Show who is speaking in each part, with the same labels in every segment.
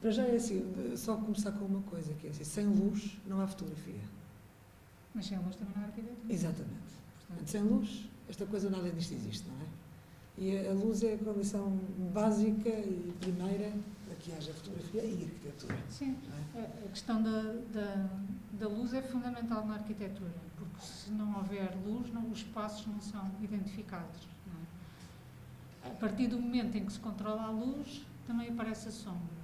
Speaker 1: Para já é assim, só começar com uma coisa, que é assim, sem luz não há fotografia.
Speaker 2: Mas sem luz também não há arquitetura.
Speaker 1: Exatamente.
Speaker 2: Portanto,
Speaker 1: Sem luz, esta coisa nada disto existe, não é? E a luz é a condição básica e primeira para que haja fotografia e arquitetura.
Speaker 2: sim,
Speaker 1: Não é?
Speaker 2: a questão da luz é fundamental na arquitetura, porque se não houver luz, os espaços não são identificados. Não é? A partir do momento em que se controla a luz, também aparece a sombra.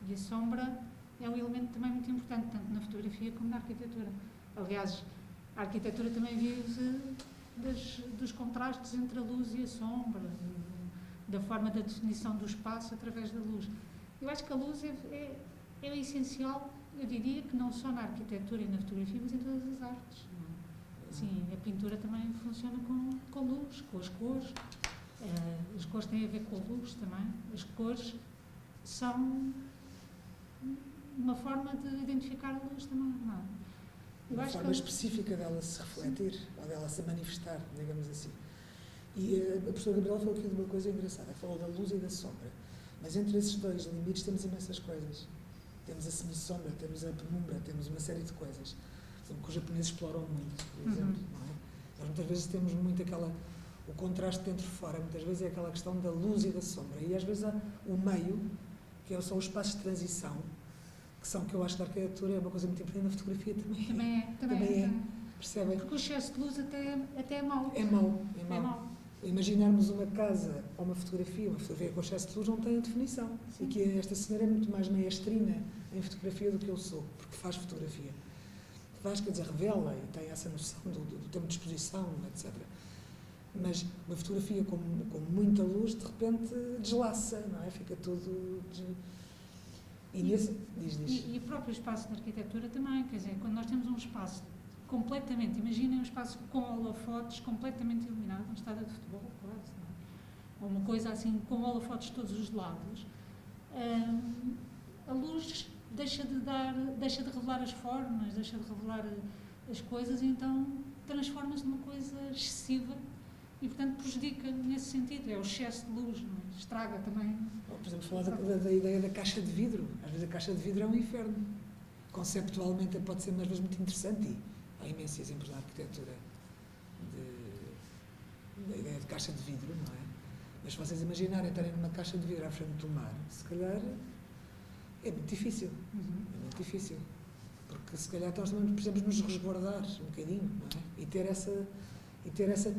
Speaker 2: E a sombra é um elemento também muito importante, tanto na fotografia como na arquitetura. Aliás, a arquitetura também vive dos contrastes entre a luz e a sombra, da forma da definição do espaço através da luz. Eu acho que a luz é essencial, eu diria que não só na arquitetura e na fotografia, mas em todas as artes. Não é? Sim, a pintura também funciona com luz, com as cores. As cores têm a ver com a luz também. As cores são uma forma de identificar a luz também, não é?
Speaker 1: Uma forma específica dela se refletir, ou dela se manifestar, digamos assim. E a professora Gabriela falou aqui de uma coisa engraçada, falou da luz e da sombra. Mas entre esses dois limites temos imensas coisas. Temos a semi-sombra, temos a penumbra, temos uma série de coisas que os japoneses exploram muito, por exemplo. Não é? Nós muitas vezes temos muito o contraste dentro e fora, muitas vezes é aquela questão da luz e da sombra. E às vezes há o meio, que são os espaços de transição, que eu acho que a arquitetura é uma coisa muito importante, na fotografia também é. Percebem?
Speaker 2: Porque o excesso de luz até é mau.
Speaker 1: É mau. Imaginarmos uma casa ou uma fotografia com excesso de luz não tem definição. Sim. E que esta senhora é muito mais maestrina em fotografia do que eu sou, porque faz fotografia. Faz, quer dizer, revela e tem essa noção do tempo de exposição, etc. Mas uma fotografia com muita luz, de repente, deslaça, não é? Fica tudo...
Speaker 2: E o próprio espaço da arquitetura também, quer dizer, quando nós temos um espaço completamente, imaginem um espaço com holofotes completamente iluminado, um estádio de futebol, quase, não é? Ou uma coisa assim, com holofotes de todos os lados, a luz deixa de revelar as formas, deixa de revelar as coisas, e então transforma-se numa coisa excessiva e, portanto, prejudica nesse sentido. É o excesso de luz, não é? Estraga também.
Speaker 1: Por exemplo, falar da ideia da caixa de vidro. Às vezes a caixa de vidro é um inferno. Conceptualmente pode ser, às vezes, muito interessante, e há imensos exemplos na arquitetura da ideia de caixa de vidro, não é? Mas se vocês imaginarem estarem numa caixa de vidro à frente do mar, se calhar é muito difícil. É muito difícil. Porque se calhar nós também precisamos nos resguardar um bocadinho, não é? E ter essa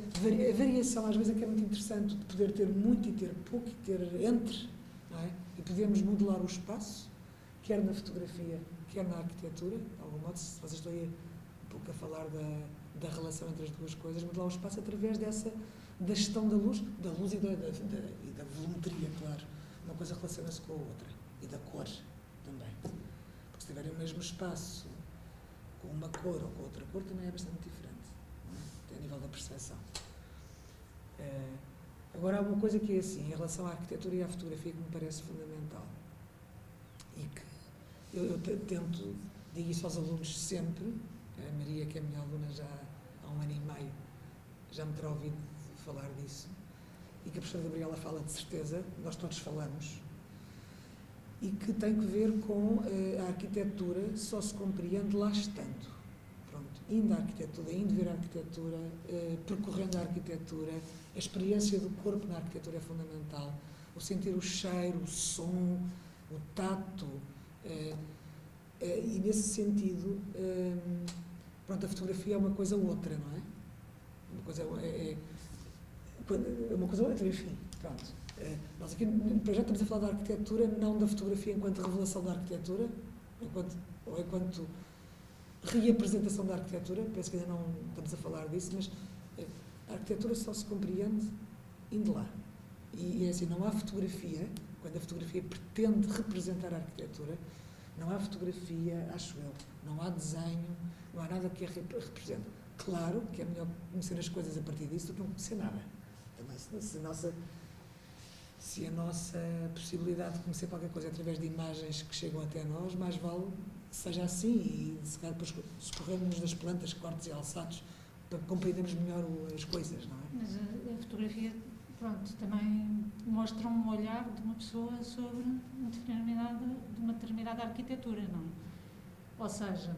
Speaker 1: variação, às vezes, é que é muito interessante, de poder ter muito e ter pouco, e ter entre, não é? E podemos modelar o espaço, quer na fotografia, quer na arquitetura, de algum modo, se vocês estão aí um pouco a falar da relação entre as duas coisas, modelar o espaço através da gestão da luz e da volumetria, claro. Uma coisa relaciona-se com a outra, e da cor também. Porque se tiverem o mesmo espaço com uma cor ou com outra cor, também é bastante diferente, não é? Até a nível da percepção. Agora, há uma coisa que é assim, em relação à arquitetura e à fotografia, que me parece fundamental, e que eu tento, digo isso aos alunos sempre. A Maria, que é a minha aluna já há 1 ano e meio, já me terá ouvido falar disso, e que a professora Gabriela fala de certeza, nós todos falamos, e que tem que ver com a arquitetura, só se compreende lá estando. Pronto, indo à arquitetura, indo ver a arquitetura, percorrendo a arquitetura, a experiência do corpo na arquitetura é fundamental, o sentir o cheiro, o som, o tato, e nesse sentido, pronto, a fotografia é uma coisa ou outra, não é? Uma coisa ou outra, enfim, pronto. Nós aqui, para já, estamos a falar da arquitetura, não da fotografia enquanto revelação da arquitetura, enquanto reapresentação da arquitetura. Penso que ainda não estamos a falar disso, mas a arquitetura só se compreende indo lá. E é assim, não há fotografia, quando a fotografia pretende representar a arquitetura, não há fotografia, acho eu, não há desenho, não há nada que a represente. Claro que é melhor conhecer as coisas a partir disso do que não conhecer nada. Também, se a nossa possibilidade de conhecer qualquer coisa através de imagens que chegam até nós, mais vale que seja assim, e se calhar depois socorremos das plantas, cortes e alçados, para compreendermos melhor as coisas, não é?
Speaker 2: Mas a fotografia pronto, também mostram um olhar de uma pessoa sobre uma determinada arquitetura, não é? Ou seja,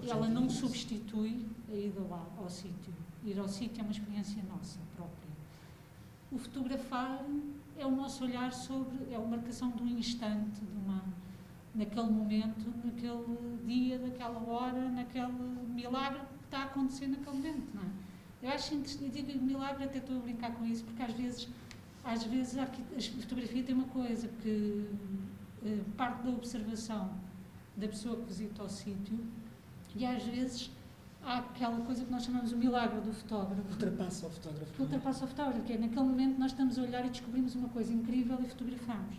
Speaker 2: ela não substitui a ida lá ao sítio. Ir ao sítio é uma experiência nossa própria. O fotografar é o nosso olhar sobre, é a marcação de um instante, naquele momento, naquele dia, naquela hora, naquele milagre que está a acontecer naquele momento, não é? Eu acho interessante, eu digo milagre, até estou a brincar com isso, porque às vezes a fotografia tem uma coisa que parte da observação da pessoa que visita o sítio e às vezes há aquela coisa que nós chamamos o milagre do fotógrafo.
Speaker 1: Ultrapassa o fotógrafo.
Speaker 2: Que ultrapassa o fotógrafo, que é naquele momento nós estamos a olhar e descobrimos uma coisa incrível e fotografamos.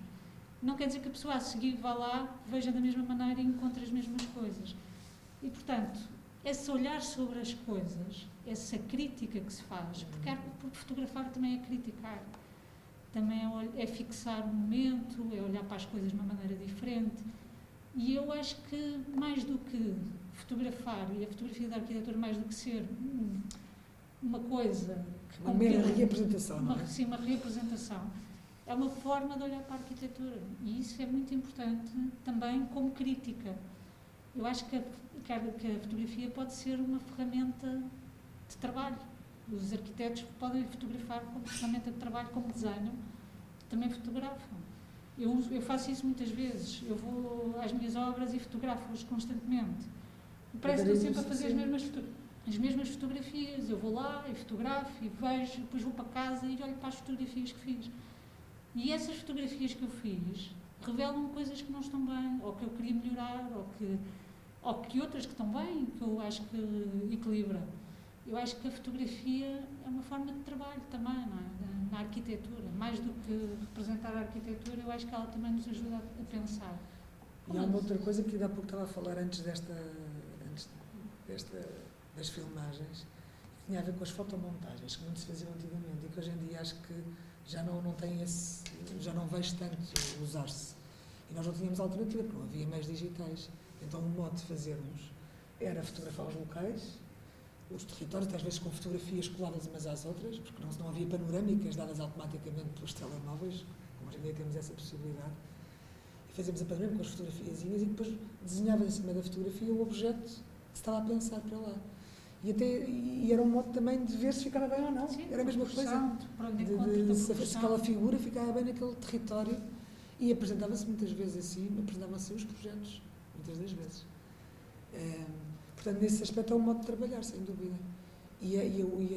Speaker 2: Não quer dizer que a pessoa a seguir vá lá, veja da mesma maneira e encontre as mesmas coisas. E, portanto, esse olhar sobre as coisas, essa crítica que se faz, porque fotografar também é criticar, também é fixar um momento, é olhar para as coisas de uma maneira diferente. E eu acho que mais do que fotografar, e a fotografia da arquitetura mais do que ser uma coisa que
Speaker 1: uma mera representação, não é?
Speaker 2: Sim, uma representação. É uma forma de olhar para a arquitetura e isso é muito importante também como crítica. Eu acho que a fotografia pode ser uma ferramenta de trabalho. Os arquitetos podem fotografar como ferramenta de trabalho, como desenham, também fotografam. Eu faço isso muitas vezes. Eu vou às minhas obras e fotografo-as constantemente. Parece que estou sempre a fazer as mesmas fotografias. Eu vou lá e fotografo e vejo, depois vou para casa e olho para as fotografias que fiz. E essas fotografias que eu fiz revelam coisas que não estão bem, ou que eu queria melhorar, ou que outras que estão bem, que eu acho que equilibra. Eu acho que a fotografia é uma forma de trabalho também, não é? Na arquitetura. Mais do que representar a arquitetura, eu acho que ela também nos ajuda a pensar.
Speaker 1: E há uma outra coisa que há pouco estava a falar antes das filmagens, que tinha a ver com as fotomontagens, que muito se faziam antigamente, e que hoje em dia acho que já não tem já não vejo tanto usar-se. E nós não tínhamos alternativa, porque não havia meios digitais. Então o modo de fazermos era fotografar os locais, os territórios, às vezes com fotografias coladas umas às outras, porque não havia panorâmicas dadas automaticamente pelos telemóveis, como hoje em dia temos essa possibilidade. E fazíamos a panorâmica com as fotografiazinhas e depois desenhava em cima da fotografia o objeto que se estava a pensar para lá. E era um modo também de ver se ficava bem ou não.
Speaker 2: Sim,
Speaker 1: era a mesma coisa. Se aquela figura ficava bem naquele território. E apresentava-se muitas vezes assim, apresentavam-se os projetos, muitas das vezes. Portanto, nesse aspecto é um modo de trabalhar, sem dúvida. E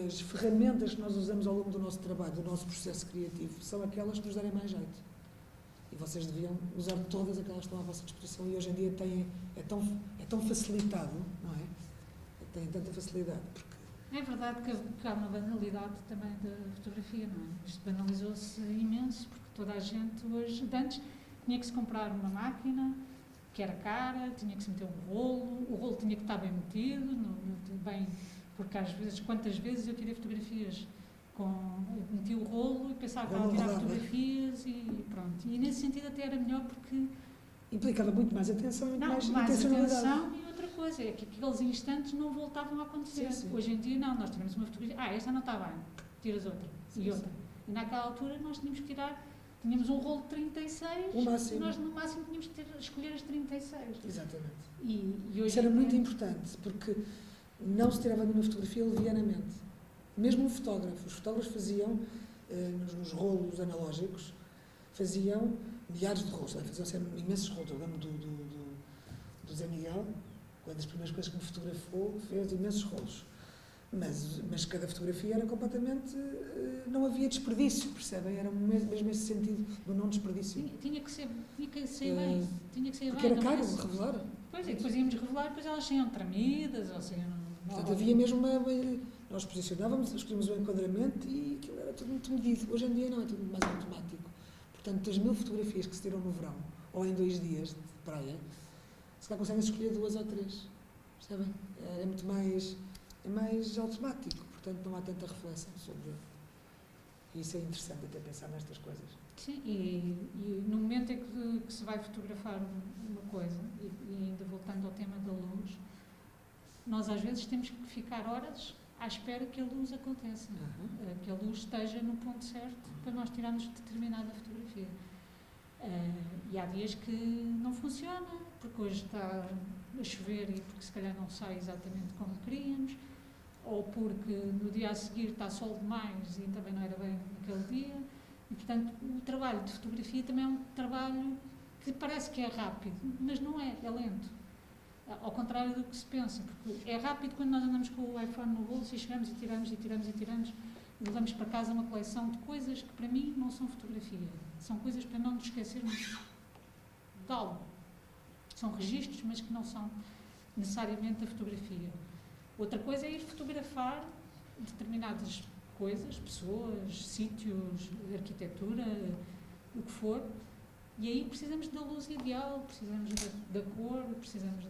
Speaker 1: as ferramentas que nós usamos ao longo do nosso trabalho, do nosso processo criativo, são aquelas que nos darem mais jeito. E vocês deviam usar todas aquelas que estão à vossa disposição e hoje em dia é tão facilitado, não é? Tem tanta facilidade. Porque
Speaker 2: é verdade que há uma banalidade também da fotografia, não é? Isto banalizou-se imenso, porque toda a gente hoje, antes, tinha que se comprar uma máquina que era cara, tinha que se meter um rolo, o rolo tinha que estar bem metido, bem, porque às vezes, quantas vezes eu tirei fotografias meti o rolo e pensava que estava a tirar fotografias e pronto. E nesse sentido até era melhor porque
Speaker 1: implicava muito mais atenção e
Speaker 2: mais atenção e outra coisa, é que aqueles instantes não voltavam a acontecer. Sim. Hoje em dia não, nós tivemos uma fotografia, esta não está bem, tiras outra e outra. E naquela altura nós tínhamos que tínhamos um rolo de 36 e nós no máximo tínhamos que escolher as 36.
Speaker 1: Exatamente.
Speaker 2: E hoje
Speaker 1: isso era muito importante, porque não se tirava nenhuma fotografia levianamente. Mesmo os fotógrafos faziam, nos rolos analógicos, faziam milhares de rolos, faziam sempre imensos rolos. Eu lembro do Zé Miguel, uma das primeiras coisas que me fotografou, fez imensos rolos. Mas cada fotografia era completamente... não havia desperdício, percebem? Era mesmo esse sentido do não desperdício.
Speaker 2: Tinha que ser bem.
Speaker 1: Porque era caro revelar.
Speaker 2: Pois é, depois íamos revelar e depois elas saíam tremidas, ou saíam...
Speaker 1: Portanto, havia mesmo nós posicionávamos, escolhíamos o enquadramento e aquilo era tudo muito medido. Hoje em dia não, é tudo mais automático. Portanto, das 1000 fotografias que se tiram no verão, ou em 2 dias de praia, se calhar conseguem escolher 2 ou 3. Percebem? É muito mais... é mais automático, portanto não há tanta reflexão sobre... E isso é interessante até pensar nestas coisas.
Speaker 2: Sim, e no momento em que se vai fotografar uma coisa, e ainda voltando ao tema da luz, nós às vezes temos que ficar horas à espera que a luz aconteça, que a luz esteja no ponto certo para nós tirarmos determinada fotografia. E há dias que não funciona, porque hoje está a chover e porque se calhar não sai exatamente como queríamos, ou porque no dia a seguir está sol demais e também não era bem naquele dia. E, portanto, o trabalho de fotografia também é um trabalho que parece que é rápido, mas não é, é lento. Ao contrário do que se pensa, porque é rápido quando nós andamos com o iPhone no bolso e chegamos e tiramos e levamos para casa uma coleção de coisas que para mim não são fotografia. São coisas para não nos esquecermos de algo. São registros, mas que não são necessariamente a fotografia. Outra coisa é ir fotografar determinadas coisas, pessoas, sítios, arquitetura, o que for, e aí precisamos da luz ideal, precisamos da cor, precisamos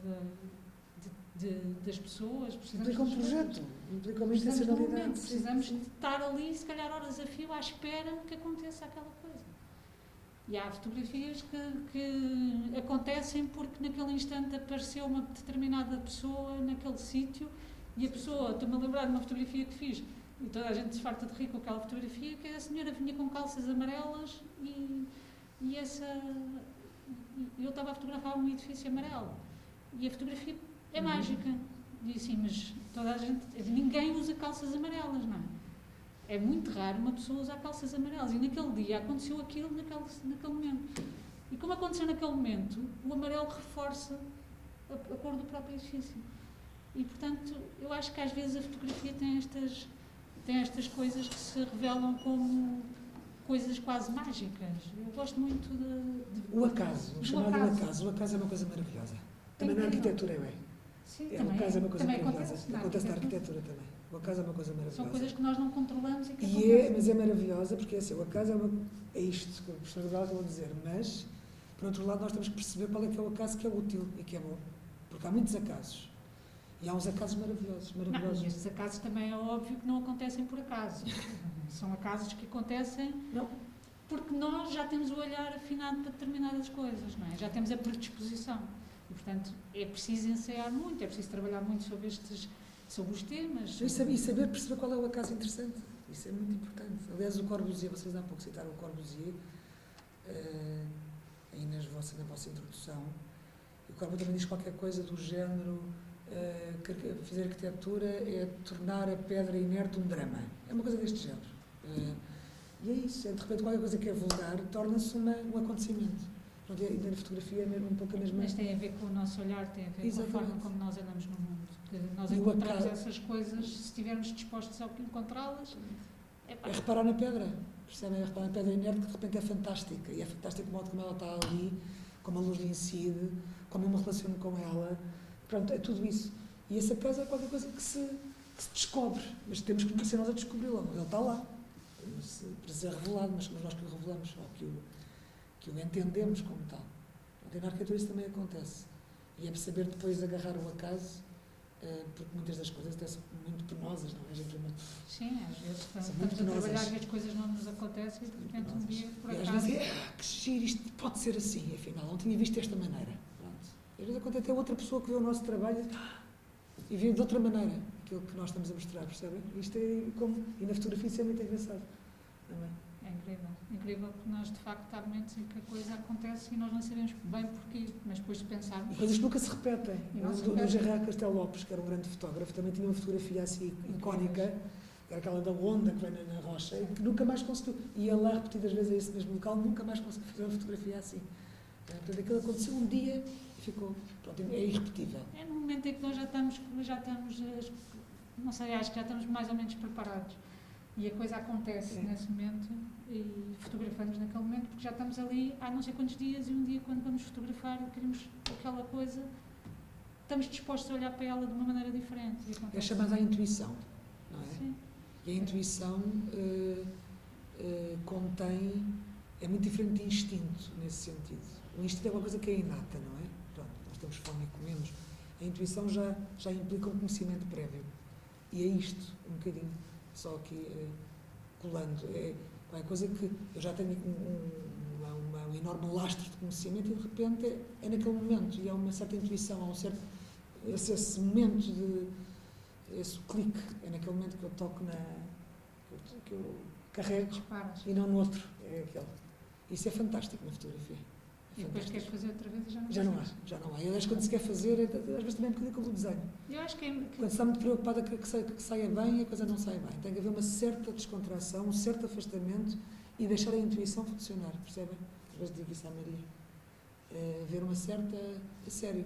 Speaker 2: das pessoas, precisamos
Speaker 1: implica um projeto, implica uma intencionalidade.
Speaker 2: Precisamos de estar ali, se calhar horas a fio, à espera que aconteça aquela coisa. E há fotografias que acontecem porque naquele instante apareceu uma determinada pessoa naquele sítio e a pessoa, estou-me a lembrar de uma fotografia que fiz, e toda a gente se farta de rir com aquela fotografia, que a senhora vinha com calças amarelas e eu estava a fotografar um edifício amarelo. E a fotografia é mágica. E assim, mas toda a gente, ninguém usa calças amarelas, não é? É muito raro uma pessoa usar calças amarelas. E naquele dia aconteceu aquilo naquele momento. E como aconteceu naquele momento, o amarelo reforça a cor do próprio edifício. E, portanto, eu acho que às vezes a fotografia tem estas coisas que se revelam como coisas quase mágicas. Eu gosto muito de
Speaker 1: o acaso, o chamado acaso. O acaso é uma coisa maravilhosa. Também na arquitetura é.
Speaker 2: Sim,
Speaker 1: o acaso é uma coisa maravilhosa.
Speaker 2: Acontece
Speaker 1: na arquitetura também. O acaso é uma coisa maravilhosa.
Speaker 2: São coisas que nós não controlamos e que acontecem.
Speaker 1: Mas é maravilhosa porque assim, o acaso é isto que o professor Adalto estava a dizer, mas, por outro lado, nós temos que perceber qual é que é o acaso que é útil e que é bom. Porque há muitos acasos. E há uns acasos maravilhosos.
Speaker 2: Não, e estes acasos também é óbvio que não acontecem por acaso. São acasos que acontecem porque nós já temos o olhar afinado para determinadas coisas, não é? Já temos a predisposição. E, portanto, é preciso ensaiar muito, é preciso trabalhar muito sobre os temas.
Speaker 1: E saber perceber qual é o acaso interessante. Isso é muito importante. Aliás, o Corbusier, vocês há pouco citaram o Corbusier, aí na vossa introdução, e o Corbusier também diz qualquer coisa do género fazer arquitetura é tornar a pedra inerte um drama. É uma coisa deste género. E é isso. De repente, qualquer coisa que é vulgar torna-se um acontecimento. E na fotografia é mesmo um pouco a mesma...
Speaker 2: Mas tem a ver com o nosso olhar, tem a ver
Speaker 1: Exatamente.
Speaker 2: com a forma como nós andamos no mundo. Que nós encontramos essas coisas, se estivermos dispostos a encontrá-las...
Speaker 1: É reparar na pedra. Percebem? É reparar na pedra inerte que de repente é fantástica. E é fantástico o modo como ela está ali, como a luz lhe incide, como eu me relaciono com ela. Pronto, é tudo isso. E essa casa é qualquer coisa que se descobre, mas temos que ser nós a descobri-lo. Ele está lá, para ser revelado, mas somos nós que o revelamos, ou que o entendemos como tal. E na arquitetura isso também acontece. E é saber depois agarrar o acaso, porque muitas das coisas até são muito penosas, não é?
Speaker 2: Sim, às vezes estamos a trabalhar e as coisas não nos acontecem e de repente um dia, por acaso...
Speaker 1: E às vezes que giro, isto pode ser assim, afinal, não tinha visto desta maneira. Às vezes acontece até outra pessoa que vê o nosso trabalho e vê de outra maneira aquilo que nós estamos a mostrar, percebem? Isto é como... E na fotografia isso é muito engraçado. Também.
Speaker 2: É incrível. Incrível porque nós, de facto, há momentos em que a coisa acontece e nós não sabemos bem porquê, mas depois de pensarmos...
Speaker 1: E coisas que nunca se repetem. O Gerard Castelo Lopes, que era um grande fotógrafo, também tinha uma fotografia assim, icónica, que era aquela da onda que vem na rocha, e que nunca mais conseguiu. E ele lá, repetidas vezes a esse mesmo local, nunca mais conseguiu fazer uma fotografia assim. Portanto, aquilo aconteceu um dia e ficou... Pronto, é irrepetível.
Speaker 2: É no momento em que nós já estamos não sei, acho que já estamos mais ou menos preparados. E a coisa acontece nesse momento e fotografamos naquele momento porque já estamos ali há não sei quantos dias e um dia quando vamos fotografar e queremos aquela coisa, estamos dispostos a olhar para ela de uma maneira diferente.
Speaker 1: É chamada a intuição, não é?
Speaker 2: Sim.
Speaker 1: E a intuição contém, é muito diferente de instinto nesse sentido. O instinto é uma coisa que é inata, não é? Pronto, nós temos fome e comemos. A intuição já implica um conhecimento prévio. E é isto, um bocadinho, só aqui colando. É uma coisa que eu já tenho um enorme lastro de conhecimento e de repente é naquele momento. E há uma certa intuição, há um certo... Esse momento esse clique, é naquele momento que eu toco que eu carrego
Speaker 2: Disparas.
Speaker 1: e não no outro, é aquele. Isso é fantástico na fotografia.
Speaker 2: E depois queres fazer outra vez e já não
Speaker 1: Já não há,
Speaker 2: consegues.
Speaker 1: já não há. Eu acho que quando se quer fazer, às vezes também é um bocadinho como o desenho.
Speaker 2: Eu acho que
Speaker 1: Quando se está muito preocupada que saia bem, a coisa não sai bem. Tem que haver uma certa descontração, um certo afastamento e deixar a intuição funcionar, percebem? Às vezes digo isso à Maria. Ver uma certa... A sério.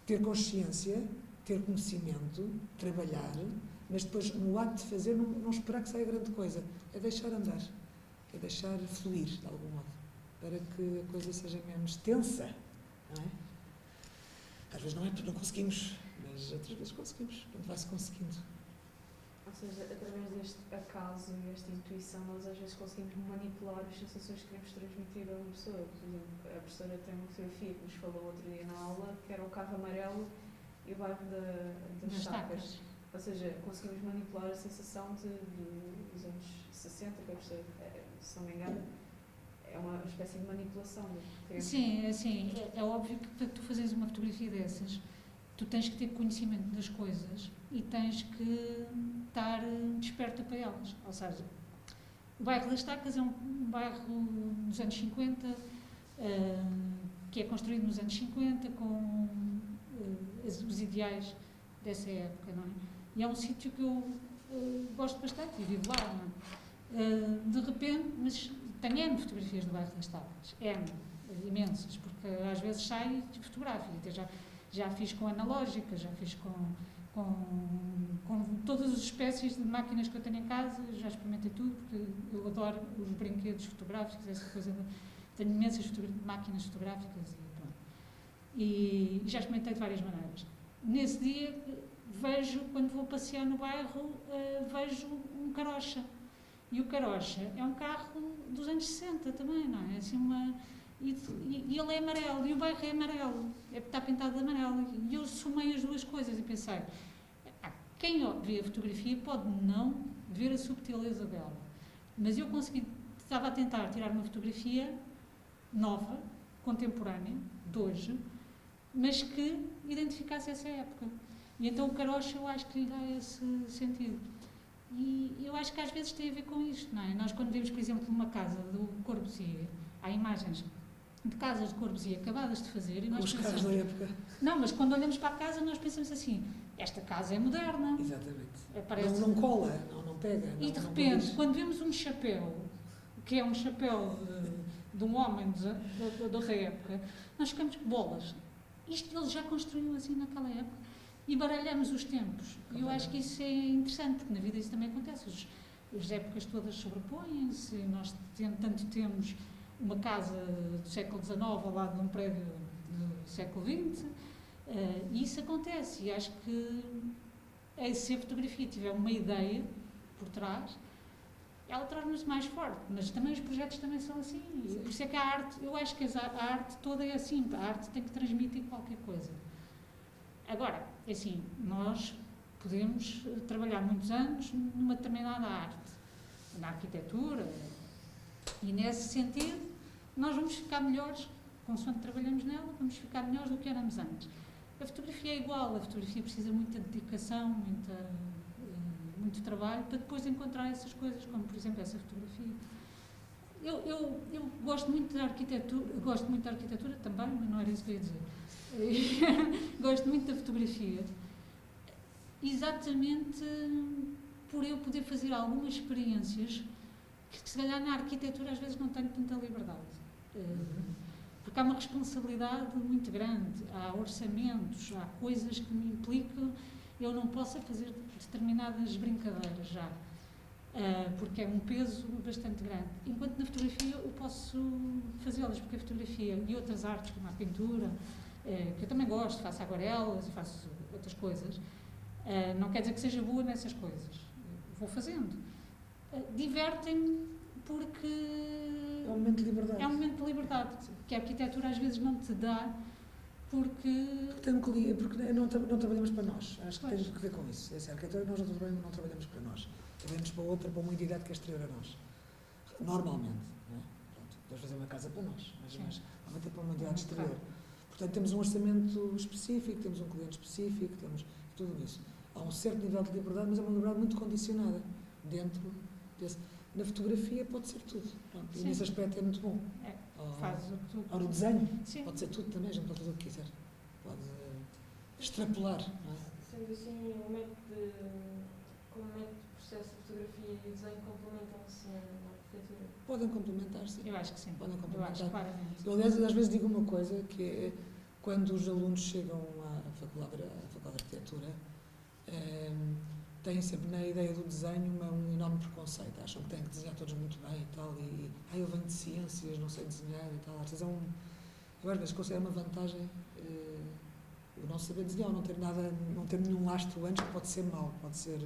Speaker 1: Ter consciência, ter conhecimento, trabalhar, mas depois, no ato de fazer, não esperar que saia grande coisa. É deixar andar. É deixar fluir, de algum modo. Para que a coisa seja menos tensa, não é? Às vezes não é porque não conseguimos, mas outras vezes conseguimos, quando vai-se conseguindo.
Speaker 3: Ou seja, através deste acaso e esta intuição, nós às vezes conseguimos manipular as sensações que queremos transmitir a uma pessoa. Por exemplo, a professora tem uma fotografia que nos falou outro dia na aula, que era o carro amarelo e o bairro das Estacas. Ou seja, conseguimos manipular a sensação dos anos 60, que a professora, se não me engano, é uma espécie de manipulação.
Speaker 2: Sim, assim, é óbvio que para tu fazeres uma fotografia dessas, tu tens que ter conhecimento das coisas e tens que estar desperta para elas. Ou seja, o bairro das Estacas é um bairro dos anos 50, que é construído nos anos 50 com os ideais dessa época, não é? E é um sítio que eu gosto bastante e vivo lá, não é? De repente, mas tenho N fotografias do bairro das Estacas, N, imensas, porque às vezes sai fotográfico, até já fiz com analógica, já fiz com todas as espécies de máquinas que eu tenho em casa, já experimentei tudo, porque eu adoro os brinquedos fotográficos, essa coisa, tenho imensas máquinas fotográficas e pronto. E já experimentei de várias maneiras. Nesse dia, quando vou passear no bairro, vejo um carocha. E o carocha é um carro dos anos 60 também, não é? Assim e ele é amarelo, e o bairro é amarelo, está pintado de amarelo. E eu somei as duas coisas e pensei, quem vê a fotografia pode não ver a subtileza dela. Mas eu estava a tentar tirar uma fotografia nova, contemporânea, de hoje, mas que identificasse essa época. E então o carocha eu acho que lhe dá esse sentido. E eu acho que às vezes tem a ver com isto, não é? Nós quando vemos, por exemplo, uma casa do Corbusier, há imagens de casas de Corbusier acabadas de fazer e nós
Speaker 1: os
Speaker 2: pensamos...
Speaker 1: carros da época.
Speaker 2: Não, mas quando olhamos para a casa nós pensamos assim, esta casa é moderna.
Speaker 1: Exatamente.
Speaker 2: Parece...
Speaker 1: Não cola, não pega.
Speaker 2: E de repente, quando vemos um chapéu, que é um chapéu de um homem da outra época, nós ficamos com bolas. Isto ele já construiu assim naquela época. E baralhamos os tempos. E eu acho que isso é interessante, porque na vida isso também acontece. As épocas todas sobrepõem-se, nós tanto temos uma casa do século XIX ao lado de um prédio do século XX, e isso acontece. E acho que se a fotografia tiver uma ideia por trás, ela torna-se mais forte, mas também os projetos também são assim. E por isso é que a arte, eu acho que a arte toda é assim, a arte tem que transmitir qualquer coisa. Agora, assim, nós podemos trabalhar muitos anos numa determinada arte, na arquitetura, e nesse sentido nós vamos ficar melhores, consoante trabalhamos nela, vamos ficar melhores do que éramos antes. A fotografia é igual, a fotografia precisa muita dedicação, muito trabalho para depois encontrar essas coisas, como por exemplo essa fotografia. Eu gosto muito da arquitetura, também, mas não era isso que eu ia dizer. Gosto muito da fotografia, exatamente por eu poder fazer algumas experiências que se calhar na arquitetura às vezes não tenho tanta liberdade, porque há uma responsabilidade muito grande, há orçamentos, há coisas que me implicam, eu não posso fazer determinadas brincadeiras já, porque é um peso bastante grande, enquanto na fotografia eu posso fazê-las, porque a fotografia e outras artes como a pintura, que eu também gosto, faço aguarelas e faço outras coisas, não quer dizer que seja boa nessas coisas, vou fazendo. Divertem-me porque...
Speaker 1: É um momento de liberdade.
Speaker 2: É um momento de liberdade, que a arquitetura às vezes não te dá, porque
Speaker 1: não trabalhamos para nós, acho que tem que ver com isso. Essa arquitetura nós não trabalhamos para nós, trabalhamos para uma entidade que é exterior a nós, normalmente. Não é? Pronto, podemos fazer uma casa para nós, mas normalmente é para uma entidade exterior. Portanto, temos um orçamento específico, temos um cliente específico, temos tudo isso. há um certo nível de liberdade, mas é uma liberdade muito condicionada dentro desse. Na fotografia pode ser tudo. Pronto, e
Speaker 2: Sim.
Speaker 1: nesse aspecto é muito bom.
Speaker 2: Faz o que tu...
Speaker 1: Ora, o desenho
Speaker 2: Sim.
Speaker 1: pode ser tudo também, a gente pode fazer o que quiser. Pode extrapolar, não é?
Speaker 4: Sendo assim, como é que o processo de fotografia e desenho complementam-se na arquitetura?
Speaker 1: Podem complementar-se.
Speaker 2: Eu acho que sim.
Speaker 1: Podem
Speaker 2: Eu acho
Speaker 1: complementar.
Speaker 2: claramente.
Speaker 1: Eu, aliás, às vezes digo uma coisa, que é quando os alunos chegam à faculdade de arquitetura, têm sempre na ideia do desenho um enorme preconceito. Acham que têm que desenhar todos muito bem e tal. Eu venho de ciências, não sei desenhar e tal. Eu às vezes considero uma vantagem o não saber desenhar, ou não ter nenhum lastro antes, que pode ser mau, pode ser...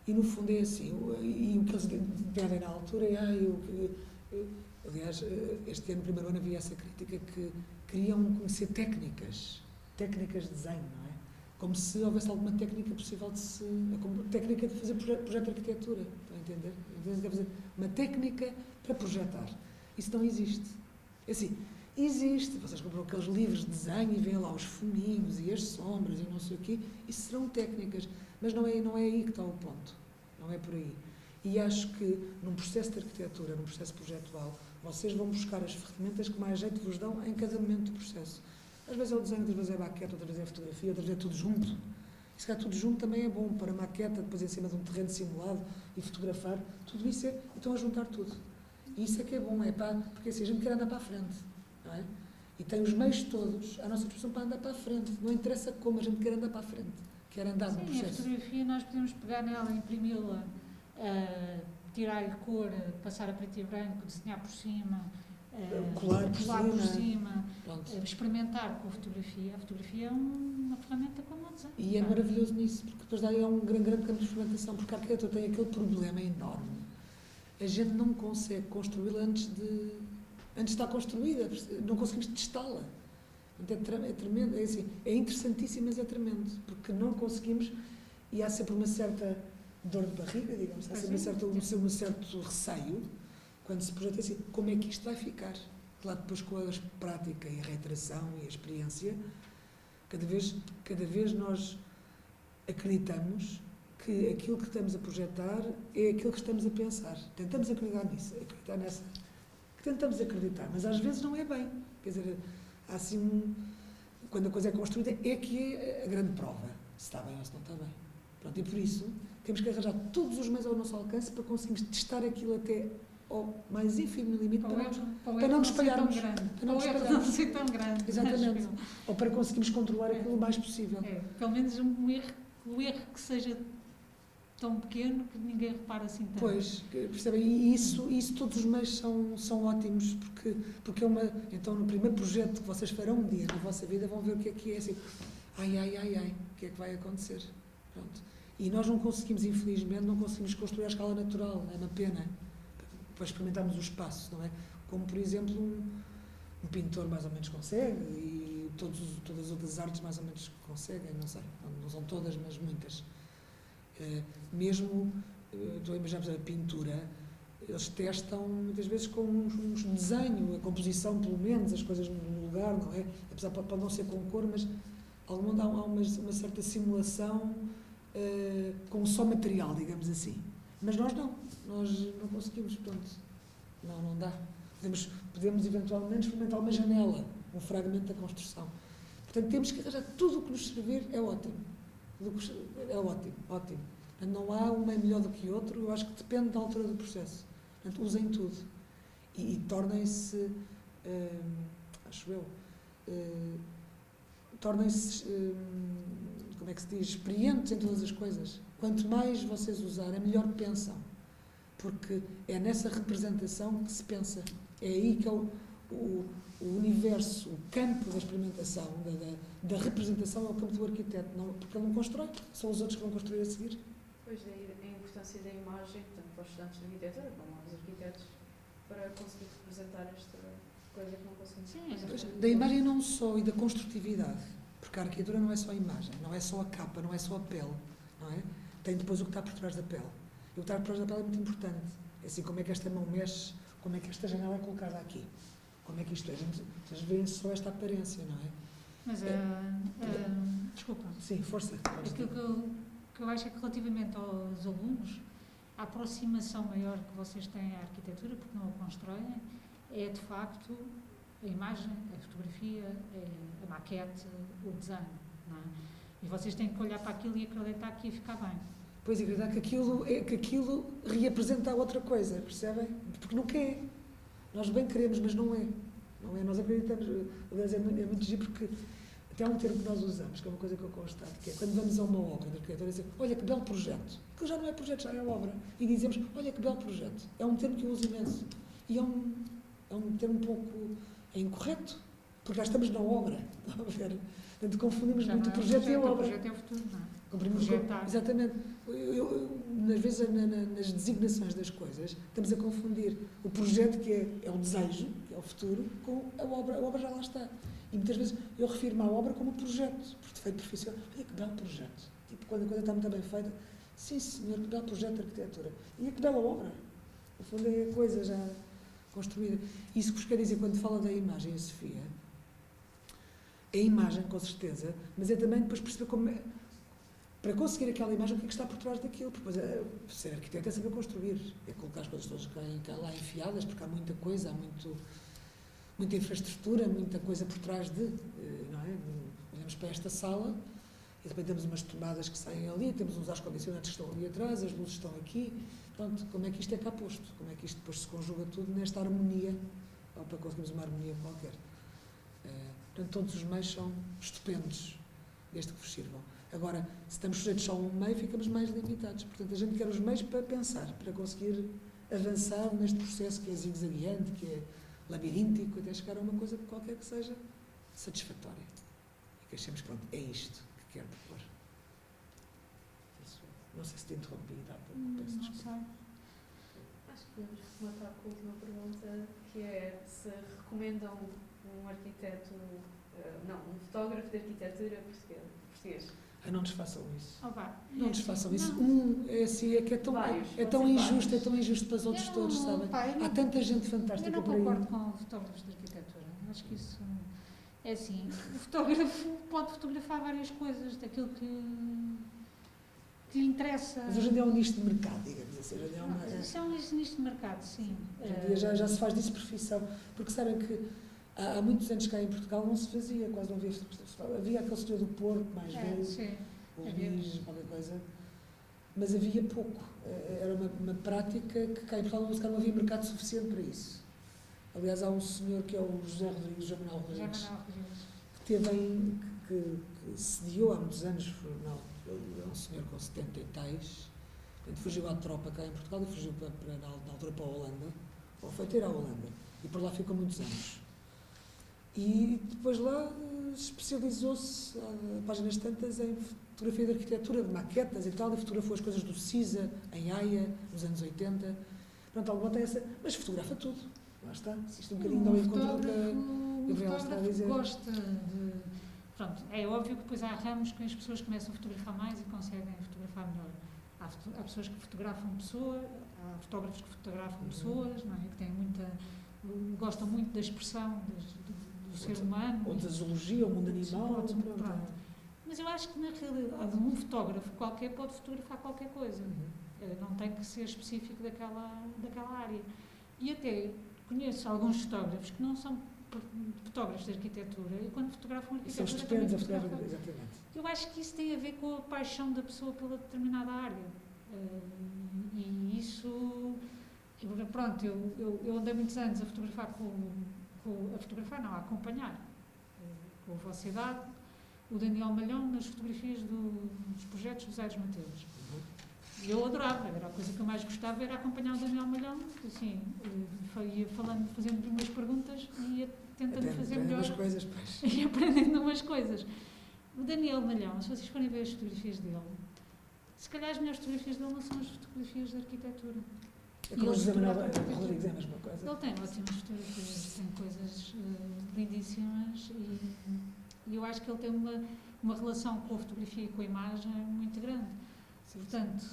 Speaker 1: e no fundo é assim, e o que eles pedem na altura é, aliás, este ano, no primeiro ano, havia essa crítica que queriam conhecer técnicas de desenho, não é? Como se houvesse alguma técnica possível como técnica de fazer projeto de arquitetura, estão a entender? Quer fazer uma técnica para projetar. Isso não existe. É assim, existe, vocês compram aqueles livros de desenho e veem lá os fuminhos e as sombras e não sei o quê, isso serão técnicas, mas não é aí que está o ponto, não é por aí. E acho que num processo de arquitetura, num processo projetual, vocês vão buscar as ferramentas que mais jeito vos dão em cada momento do processo. Às vezes é o desenho, outras vezes é a maquete, outras vezes é a fotografia, outras vezes é tudo junto. E se calhar tudo junto também é bom para a maqueta, depois em cima de um terreno simulado e fotografar, tudo isso estão a juntar tudo. E isso é que é bom, porque assim, a gente quer andar para a frente, não é? E tem os meios todos à nossa disposição para andar para a frente. Não interessa como, a gente quer andar para a frente. Quer andar no processo.
Speaker 2: Sim, a fotografia nós podemos pegar nela, imprimi-la, tirar-lhe cor, passar a preto e branco, desenhar por cima,
Speaker 1: colar por
Speaker 2: cima, experimentar com a fotografia. A fotografia é uma ferramenta como o desenho.
Speaker 1: E é maravilhoso nisso, porque depois daí é um grande campo de experimentação, porque a arquitetura tem aquele problema enorme. A gente não consegue construí-la antes de estar construída, não conseguimos testá-la. É tremendo, é assim, é interessantíssimo, mas é tremendo, porque não conseguimos, e há sempre uma certa dor de barriga, digamos, há sempre um certo receio, quando se projeta assim, como é que isto vai ficar? Claro, depois com a prática e a reiteração e a experiência, cada vez nós acreditamos que aquilo que estamos a projetar é aquilo que estamos a pensar. Tentamos acreditar nisso, tentamos acreditar, mas às vezes não é bem. Quer dizer, há assim, quando a coisa é construída, é que é a grande prova, se está bem ou se não está bem. Pronto, e por isso, temos que arranjar todos os meios ao nosso alcance para conseguirmos testar aquilo até ao mais ínfimo limite, para não nos espalharmos.
Speaker 2: Para não ser tão grande.
Speaker 1: Exatamente. Ou para conseguirmos controlar aquilo o mais possível.
Speaker 2: Pelo menos um erro que seja tão pequeno que ninguém repara assim tanto.
Speaker 1: Pois, percebem? E isso todos os meios são ótimos, porque é uma... Então, no primeiro projeto que vocês farão um dia na vossa vida, vão ver o que é assim. Ai, o que é que vai acontecer? Pronto. E nós não conseguimos, infelizmente, construir a escala natural, é uma pena, para experimentarmos o espaço, não é? Como, por exemplo, um pintor mais ou menos consegue, e todas as outras artes mais ou menos conseguem, não sei, não são todas, mas muitas. Mesmo, estou a imaginar a pintura, eles testam muitas vezes com uns desenho, a composição pelo menos, as coisas no lugar, não é? Apesar de não ser com cor, mas há uma certa simulação com só material, digamos assim. Mas nós não conseguimos, portanto, não dá. Podemos eventualmente experimentar uma janela, um fragmento da construção. Portanto, temos que arranjar tudo o que nos servir, é ótimo. É ótimo. Portanto, não há um é melhor do que o outro, eu acho que depende da altura do processo. Portanto, usem tudo. E tornem-se, acho eu, como é que se diz, experientes em todas as coisas. Quanto mais vocês usarem, melhor pensam. Porque é nessa representação que se pensa. É aí que é o universo, o campo da experimentação, da representação é o campo do arquiteto, porque ele não constrói, são os outros que vão construir a seguir.
Speaker 3: Pois daí a importância da imagem, tanto para os estudantes de arquitetura como aos arquitetos, para conseguir representar esta coisa que não conseguimos representar.
Speaker 1: Da imagem não só, e da construtividade, porque a arquitetura não é só a imagem, não é só a capa, não é só a pele, não é? Tem depois o que está por trás da pele. E o que está por trás da pele é muito importante. É assim, como é que esta mão mexe, como é que esta janela é colocada aqui. Como é que isto é? Vocês veem só esta aparência, não é?
Speaker 2: Mas, desculpa,
Speaker 1: Sim, força.
Speaker 2: aquilo que eu acho é que relativamente aos alunos, a aproximação maior que vocês têm à arquitetura, porque não a constroem, é de facto a imagem, a fotografia, a maquete, o desenho, não é? E vocês têm que olhar para aquilo e acreditar que ia ficar bem.
Speaker 1: Pois, acreditar que aquilo reapresenta outra coisa, percebem? Porque não quer. Nós bem queremos, mas não é. Não é, nós acreditamos. Aliás, é muito giro porque até há um termo que nós usamos, que é uma coisa que eu constato, que é quando vamos a uma obra de arquitetura, dizemos, olha que belo projeto. Aquilo já não é projeto, já é obra. E dizemos, olha que belo projeto. É um termo que eu uso imenso. E é um termo um pouco incorreto, porque já estamos na obra. Está a ver? Portanto, confundimos
Speaker 2: Já
Speaker 1: muito
Speaker 2: não
Speaker 1: o projeto e a obra.
Speaker 2: O projeto é o futuro, não é?
Speaker 1: Projetar. Exatamente. Às vezes, nas designações das coisas, estamos a confundir o projeto, que é o desejo, que é o futuro, com a obra. A obra já lá está. E muitas vezes eu refiro-me à obra como projeto, por defeito profissional. Olha que belo projeto. Tipo, quando a coisa está muito bem feita, sim senhor, que belo projeto de arquitetura. E que bela obra. No fundo, é a coisa já construída. Isso que vos quer dizer, quando fala da imagem, a Sofia, é a imagem, com certeza, mas é também depois perceber como é. Para conseguir aquela imagem, o que é que está por trás daquilo? Porque depois, ser arquiteto é saber construir, é colocar as coisas todas lá enfiadas, porque há muita coisa, há muita infraestrutura, muita coisa por trás de, não é? Olhamos para esta sala e depois temos umas tomadas que saem ali, temos uns ar-condicionados que estão ali atrás, as luzes estão aqui. Pronto, como é que isto é cá posto? Como é que isto depois se conjuga tudo nesta harmonia, ou para conseguirmos uma harmonia qualquer? Portanto, todos os meios são estupendos, desde que vos sirvam. Agora, se estamos sujeitos só a um meio, ficamos mais limitados. Portanto, a gente quer os meios para pensar, para conseguir avançar neste processo que é zigue-zagueante, que é labiríntico, até chegar a uma coisa qualquer que seja satisfatória. E que achemos que, pronto, é isto que quero propor. Não sei se te interrompi, dá pouco, peço
Speaker 2: Não
Speaker 1: desculpa.
Speaker 2: sei.
Speaker 3: Acho que podemos rematar com a última pergunta, que é se recomendam um arquiteto, um fotógrafo de arquitetura português.
Speaker 1: Não desfaçam isso.
Speaker 2: Não
Speaker 1: desfaçam isso.
Speaker 2: Não.
Speaker 1: É assim, é que é tão injusto para os outros todos, sabem? Há tanta gente fantástica
Speaker 2: Eu não
Speaker 1: por aí.
Speaker 2: concordo com fotógrafos de arquitetura. Acho que isso é assim. O fotógrafo pode fotografar várias coisas daquilo que lhe interessa.
Speaker 1: Mas hoje em dia é um nicho de mercado, digamos assim.
Speaker 2: Isso é um nicho de mercado, sim.
Speaker 1: Hoje em dia já se faz disso profissão. Porque sabem que há muitos anos cá em Portugal não se fazia, quase não havia fotografia. Havia aquele senhor do Porto, mais velho, o Luís, qualquer coisa. Mas havia pouco. Era uma prática que cá em Portugal não havia mercado suficiente para isso. Aliás, há um senhor que é o José Manuel Rodrigues, que sediou há muitos anos, ele é um senhor com 70 e tais, fugiu à tropa cá em Portugal e fugiu na altura para a Holanda, ou foi ter à Holanda, e por lá ficou muitos anos. E depois lá especializou-se, a páginas tantas, em fotografia de arquitetura, de maquetas e tal, e fotografou as coisas do CISA, em Haia, nos anos 80. Pronto, alguma tem essa, mas fotografa tudo. Lá está. Isto um bocadinho não encontra o que a Gabriela está a dizer.
Speaker 2: Gosta de... Pronto, é óbvio que depois há ramos que as pessoas começam a fotografar mais e conseguem fotografar melhor. Há pessoas que fotografam pessoas, há fotógrafos que fotografam pessoas, não é? Que têm gostam muito da expressão do ser humano.
Speaker 1: Ou da zoologia, o mundo animal.
Speaker 2: Pronto. Mas eu acho que, na realidade, um fotógrafo qualquer pode fotografar qualquer coisa. Não tem que ser específico daquela área. E até conheço alguns fotógrafos que não são fotógrafos de arquitetura e quando fotografam arquitetura
Speaker 1: são estupendos a
Speaker 2: fotografam.
Speaker 1: exatamente.
Speaker 2: Eu acho que isso tem a ver com a paixão da pessoa pela determinada área. E isso... Pronto, eu andei muitos anos a fotografar a acompanhar com a vossa idade, o Daniel Malhão nas fotografias dos projetos dos Aires Mateus. E eu adorava, era a coisa que eu mais gostava, era acompanhar o Daniel Malhão, assim, ia falando, fazendo-lhe umas perguntas e ia tentando fazer melhor. E aprendendo umas coisas. O Daniel Malhão, se vocês forem ver as fotografias dele, se calhar as melhores fotografias dele não são as fotografias de arquitetura.
Speaker 1: É como o José Manuel Rodrigues, é a mesma coisa.
Speaker 2: Ele tem ótimas fotografias, tem coisas lindíssimas e eu acho que ele tem uma relação com a fotografia e com a imagem muito grande. Portanto,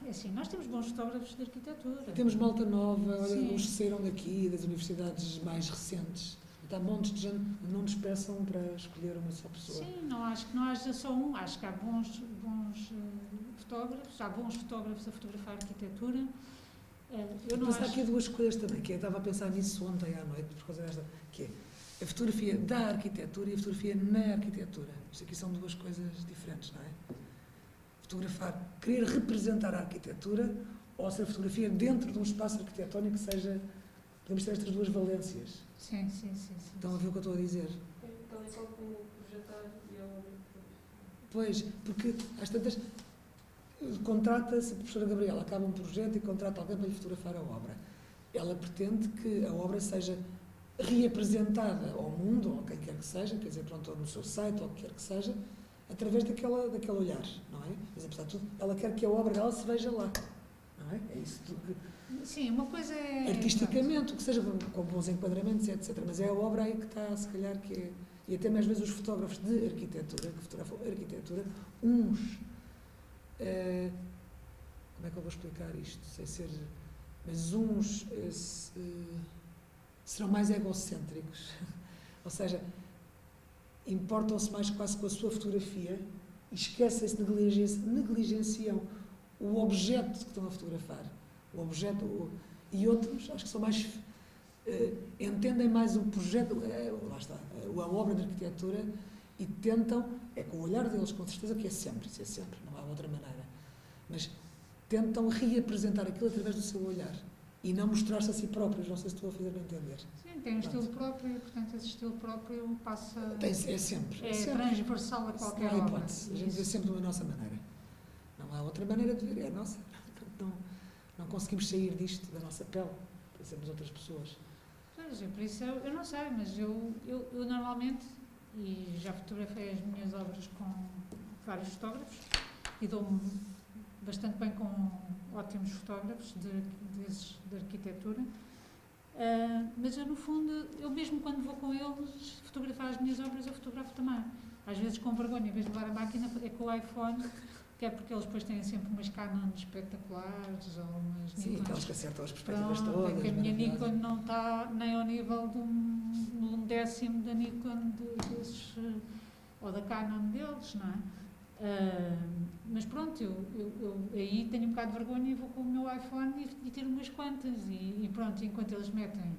Speaker 2: é assim, nós temos bons fotógrafos de arquitetura.
Speaker 1: Temos malta nova, olha, uns que saíram daqui, das universidades mais recentes, Há montes de gente, não nos peçam para escolher uma só pessoa.
Speaker 2: Sim, não acho que não haja só um, acho que há bons fotógrafos, há bons fotógrafos a fotografar arquitetura. Eu não
Speaker 1: Mas há
Speaker 2: acho...
Speaker 1: aqui duas coisas também, que eu estava a pensar nisso ontem à noite, por causa desta, que é a fotografia da arquitetura e a fotografia na arquitetura. Isto aqui são duas coisas diferentes, não é? Fotografar, querer representar a arquitetura ou ser fotografia dentro de um espaço arquitetónico que seja, podemos ter estas duas valências.
Speaker 2: Sim.
Speaker 1: Estão a ver o que eu estou a dizer?
Speaker 4: Tal e qual como projetar e a obra.
Speaker 1: Pois, porque às tantas contrata-se, a professora Gabriela acaba um projeto e contrata alguém para lhe fotografar a obra. Ela pretende que a obra seja reapresentada ao mundo, ou a quem quer que seja, quer dizer, pronto, ou no seu site, ou o que quer que seja, através daquele olhar, não é? Mas apesar de tudo, ela quer que a obra dela se veja lá, não é? É isso tudo.
Speaker 2: Sim, uma coisa é...
Speaker 1: Artisticamente, o que seja, com bons enquadramentos, etc. Mas é a obra aí que está, se calhar, que é... E até mais vezes os fotógrafos de arquitetura, que fotografam arquitetura, uns... como é que eu vou explicar isto? Sem ser... Mas uns serão mais egocêntricos. Ou seja, importam-se mais quase com a sua fotografia e esquecem-se, negligenciam o objeto que estão a fotografar. O objeto... E outros, acho que são mais... entendem mais o projeto... lá está, a obra de arquitetura e tentam... É com o olhar deles, com certeza, que é sempre, não há outra maneira. Mas tentam reapresentar aquilo através do seu olhar e não mostrar-se a si próprios. Não sei se estou a fazer-me entender.
Speaker 2: Sim, tem um estilo próprio e, portanto, esse estilo próprio passa...
Speaker 1: É sempre.
Speaker 2: É
Speaker 1: sempre.
Speaker 2: Transversal a qualquer
Speaker 1: não há
Speaker 2: obra.
Speaker 1: hipótese. A gente vê sempre da nossa maneira. Não há outra maneira de ver, é a nossa. Portanto, não conseguimos sair disto da nossa pele para sermos outras pessoas.
Speaker 2: Pois, por isso eu não sei, mas eu normalmente, e já fotografei as minhas obras com vários fotógrafos, e dou-me bastante bem com ótimos fotógrafos de arquitetura, mas eu, no fundo, eu mesmo quando vou com eles fotografar as minhas obras, eu fotografo também. Às vezes com vergonha, em vez de levar a máquina, é com o iPhone, que é porque eles depois têm sempre umas Canon espetaculares, ou umas
Speaker 1: Sim,
Speaker 2: Nikons.
Speaker 1: aquelas que acertam as perspectivas
Speaker 2: Pronto,
Speaker 1: todas.
Speaker 2: é que a minha
Speaker 1: maravilhosas.
Speaker 2: Nikon não está nem ao nível de um décimo da Nikon desses, ou da Canon deles, não é? Mas pronto, eu aí tenho um bocado de vergonha e vou com o meu iPhone e tiro umas quantas e pronto, enquanto eles metem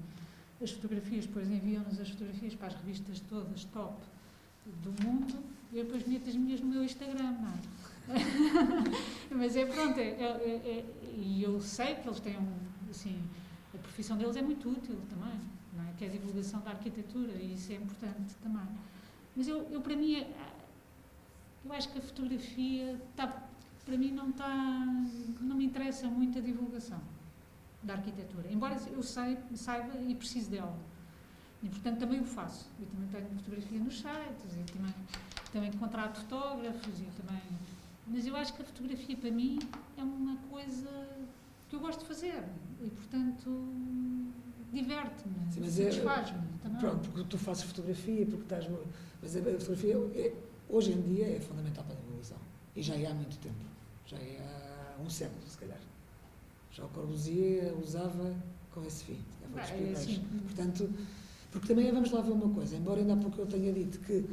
Speaker 2: as fotografias, depois enviam-nos as fotografias para as revistas todas top do mundo, eu depois meto as minhas no meu Instagram, não é? Mas é pronto, e eu sei que eles têm assim, a profissão deles é muito útil também, não é? Que é a divulgação da arquitetura e isso é importante também. Mas eu para mim, eu acho que a fotografia para mim não me interessa muito a divulgação da arquitetura, embora eu saiba e precise dela. E portanto também o faço. Eu também tenho fotografia nos sites, e também contrato fotógrafos e também... Mas eu acho que a fotografia, para mim, é uma coisa que eu gosto de fazer e, portanto, diverte-me, satisfaz-me também.
Speaker 1: Pronto, porque tu fazes fotografia, porque estás... Mas a fotografia, hoje em dia, é fundamental para a divulgação. E já é há muito tempo. Já é há um século, se calhar. Já o Corbusier usava com esse fim.
Speaker 2: Assim,
Speaker 1: portanto, porque também vamos lá ver uma coisa. Embora ainda há pouco eu tenha dito que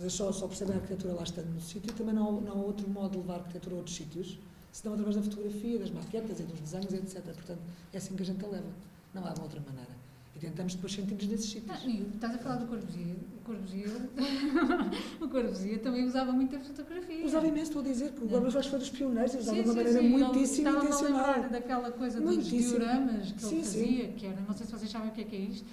Speaker 1: só percebe a arquitetura lá estando no sítio, também não há outro modo de levar a arquitetura a outros sítios, senão através da fotografia, das maquetas e dos desenhos, etc. Portanto, é assim que a gente a leva. Não há de outra maneira. E tentamos depois sentir-nos nesses sítios.
Speaker 2: Estás a falar do Corbusier. O Corbusier também usava muita fotografia.
Speaker 1: Usava imenso, estou a dizer, que o Corbusier foi dos pioneiros, usava de uma
Speaker 2: sim,
Speaker 1: maneira muitíssimo intencional.
Speaker 2: Estava a lembrar daquela coisa dos dioramas que ele fazia, que era, não sei se vocês sabem o que é isto.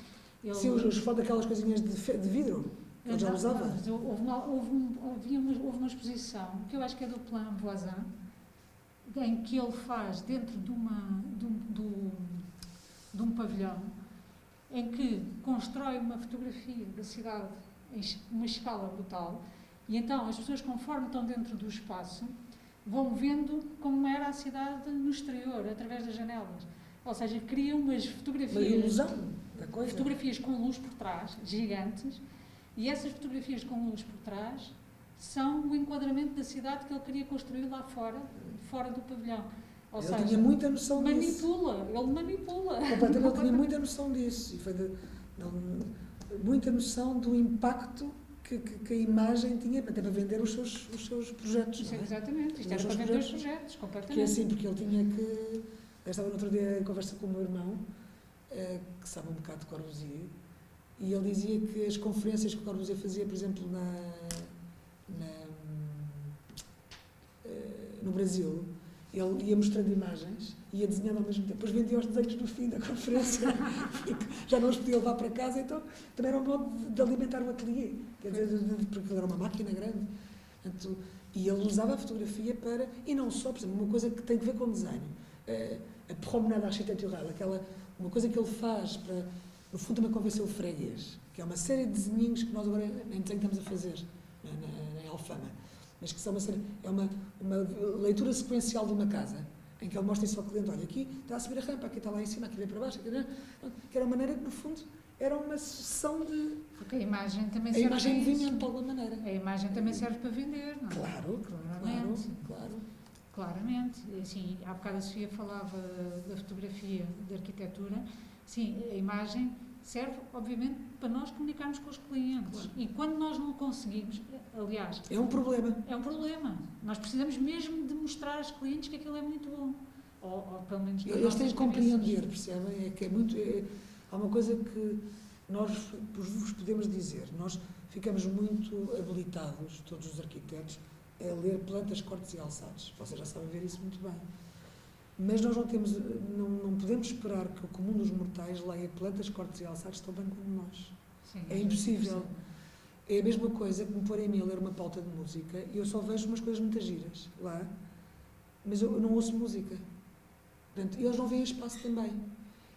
Speaker 1: Sim, os fotos daquelas coisinhas de vidro. Ele já usava.
Speaker 2: Houve uma exposição, que eu acho que é do Plan Voisin, em que ele faz dentro de um pavilhão, em que constrói uma fotografia da cidade em uma escala brutal, e então as pessoas, conforme estão dentro do espaço, vão vendo como era a cidade no exterior, através das janelas. Ou seja, criam umas fotografias...
Speaker 1: Uma ilusão da coisa.
Speaker 2: Fotografias com luz por trás, gigantes, e essas fotografias com luz por trás são o enquadramento da cidade que ele queria construir lá fora do pavilhão. Ou
Speaker 1: ele
Speaker 2: seja,
Speaker 1: tinha muita noção disso.
Speaker 2: Ele manipula.
Speaker 1: Completamente, ele tinha muita noção disso. E foi muita noção do impacto que a imagem tinha até para vender os seus projetos.
Speaker 2: Isso,
Speaker 1: não é?
Speaker 2: exatamente, isto era para vender os projetos, completamente.
Speaker 1: Que é assim, porque ele tinha que... Eu estava no outro dia em conversa com o meu irmão, que sabe um bocado de Corbusier, e ele dizia que as conferências que o Corbusier fazia, por exemplo, no Brasil, ele ia mostrando imagens, ia desenhando ao mesmo tempo, depois vendia os desenhos no fim da conferência, porque já não os podia levar para casa, então também era um modo de alimentar o ateliê, quer dizer, porque era uma máquina grande. Portanto, e ele usava a fotografia para, e não só, por exemplo, uma coisa que tem a ver com desenho, a promenade arquitetural, uma coisa que ele faz para, no fundo, também convencer o freguês, que é uma série de desenhinhos que nós agora em desenho estamos a fazer, em Alfama, mas que são uma leitura sequencial de uma casa, em que ele mostra isso ao cliente, olha, aqui está a subir a rampa, aqui está lá em cima, aqui vem para baixo, que era uma maneira que, no fundo, era uma sucessão de...
Speaker 2: Porque a imagem também
Speaker 1: A
Speaker 2: serve
Speaker 1: imagem em
Speaker 2: para isso.
Speaker 1: movimento, de alguma maneira.
Speaker 2: A imagem também serve para vender, não é?
Speaker 1: Claro,
Speaker 2: Claramente.
Speaker 1: claro.
Speaker 2: Claramente. E, assim, há bocado a Sofia falava da fotografia, da arquitetura. Sim, a imagem serve, obviamente, para nós comunicarmos com os clientes.
Speaker 1: Claro.
Speaker 2: E quando nós não conseguimos, aliás...
Speaker 1: É um problema.
Speaker 2: É um problema. Nós precisamos mesmo de mostrar aos clientes que aquilo é muito bom. Ou pelo menos...
Speaker 1: Eles têm que compreender, percebem? É que é muito... há uma coisa que nós vos podemos dizer. Nós ficamos muito habilitados, todos os arquitetos, a ler plantas, cortes e alçados. Vocês já sabem ver isso muito bem. Mas nós não podemos esperar que o comum dos mortais leia plantas, cortes e alçados tão bem como nós.
Speaker 2: Sim,
Speaker 1: É impossível. É a mesma coisa que me pôr a mim a ler uma pauta de música e eu só vejo umas coisas muito giras lá, mas eu não ouço música. Portanto, eles não veem espaço também.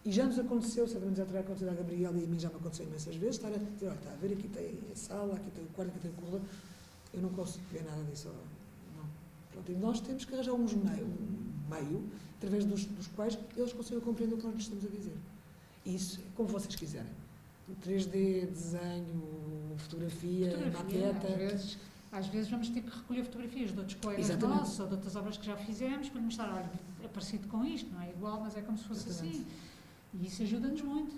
Speaker 1: E já nos aconteceu, certamente já terá acontecido à Gabriela e a mim já me aconteceu imensas vezes, estar a dizer, olha, está a ver, aqui tem a sala, aqui tem o quarto, aqui tem o corredor. Eu não consigo ver nada disso. Não. Pronto, e nós temos que arranjar um meio através dos quais eles consigam compreender o que nós lhes estamos a dizer. Isso, como vocês quiserem. 3D, desenho, fotografia maqueta.
Speaker 2: Às vezes vamos ter que recolher fotografias de outros colegas
Speaker 1: Exatamente.
Speaker 2: nossos ou de outras obras que já fizemos para mostrar, olha, é parecido com isto, não é igual, mas é como se fosse
Speaker 1: Exatamente.
Speaker 2: assim. E isso ajuda-nos muito.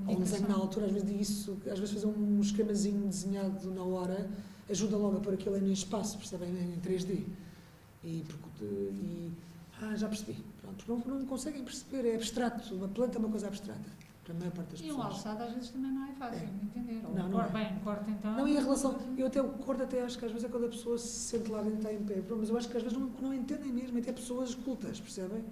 Speaker 1: Ou um desenho na altura, às vezes digo isso, às vezes fazer um esquemazinho desenhado na hora ajuda logo a pôr aquilo em espaço, percebem? Em 3D. Já percebi. Pronto, porque não conseguem perceber, é abstrato. Uma planta é uma coisa abstrata, para a maior parte das
Speaker 2: E
Speaker 1: pessoas.
Speaker 2: um alçado às vezes também não é fácil de entender. Ou
Speaker 1: Não é.
Speaker 2: bem, corta então.
Speaker 1: Não, e a relação, eu até o corte até acho que às vezes é quando a pessoa se sente lá dentro está em pé, mas eu acho que às vezes não entendem mesmo, até pessoas cultas, percebem?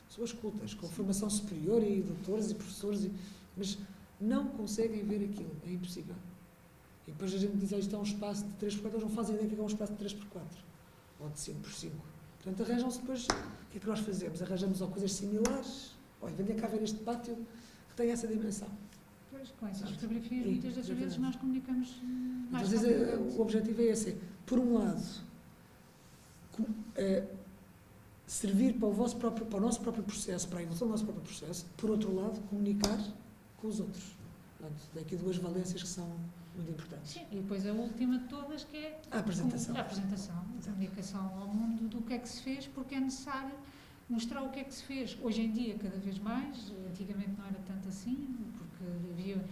Speaker 1: Pessoas cultas, com formação superior e doutores e professores, mas não conseguem ver aquilo, é impossível. E depois a gente diz, isto é um espaço de 3x4, eles não fazem ideia que é um espaço de 3x4, ou de 5x5. Portanto, arranjam-se depois, o que é que nós fazemos? Arranjamos ou coisas similares, olha, venha cá ver este pátio que tem essa dimensão.
Speaker 2: Pois, com essas fotografias, muitas das vezes nós comunicamos mais
Speaker 1: Às vezes
Speaker 2: rapidamente.
Speaker 1: o objetivo é esse, por um lado, servir para o nosso próprio processo, para a evolução do nosso próprio processo, por outro lado, comunicar com os outros. Portanto, tem aqui duas valências que são muito importantes.
Speaker 2: Sim, e depois a última de todas, que é
Speaker 1: A apresentação.
Speaker 2: a comunicação ao mundo do que é que se fez, porque é necessário mostrar o que é que se fez. Hoje em dia, cada vez mais, antigamente não era tanto assim, porque havia,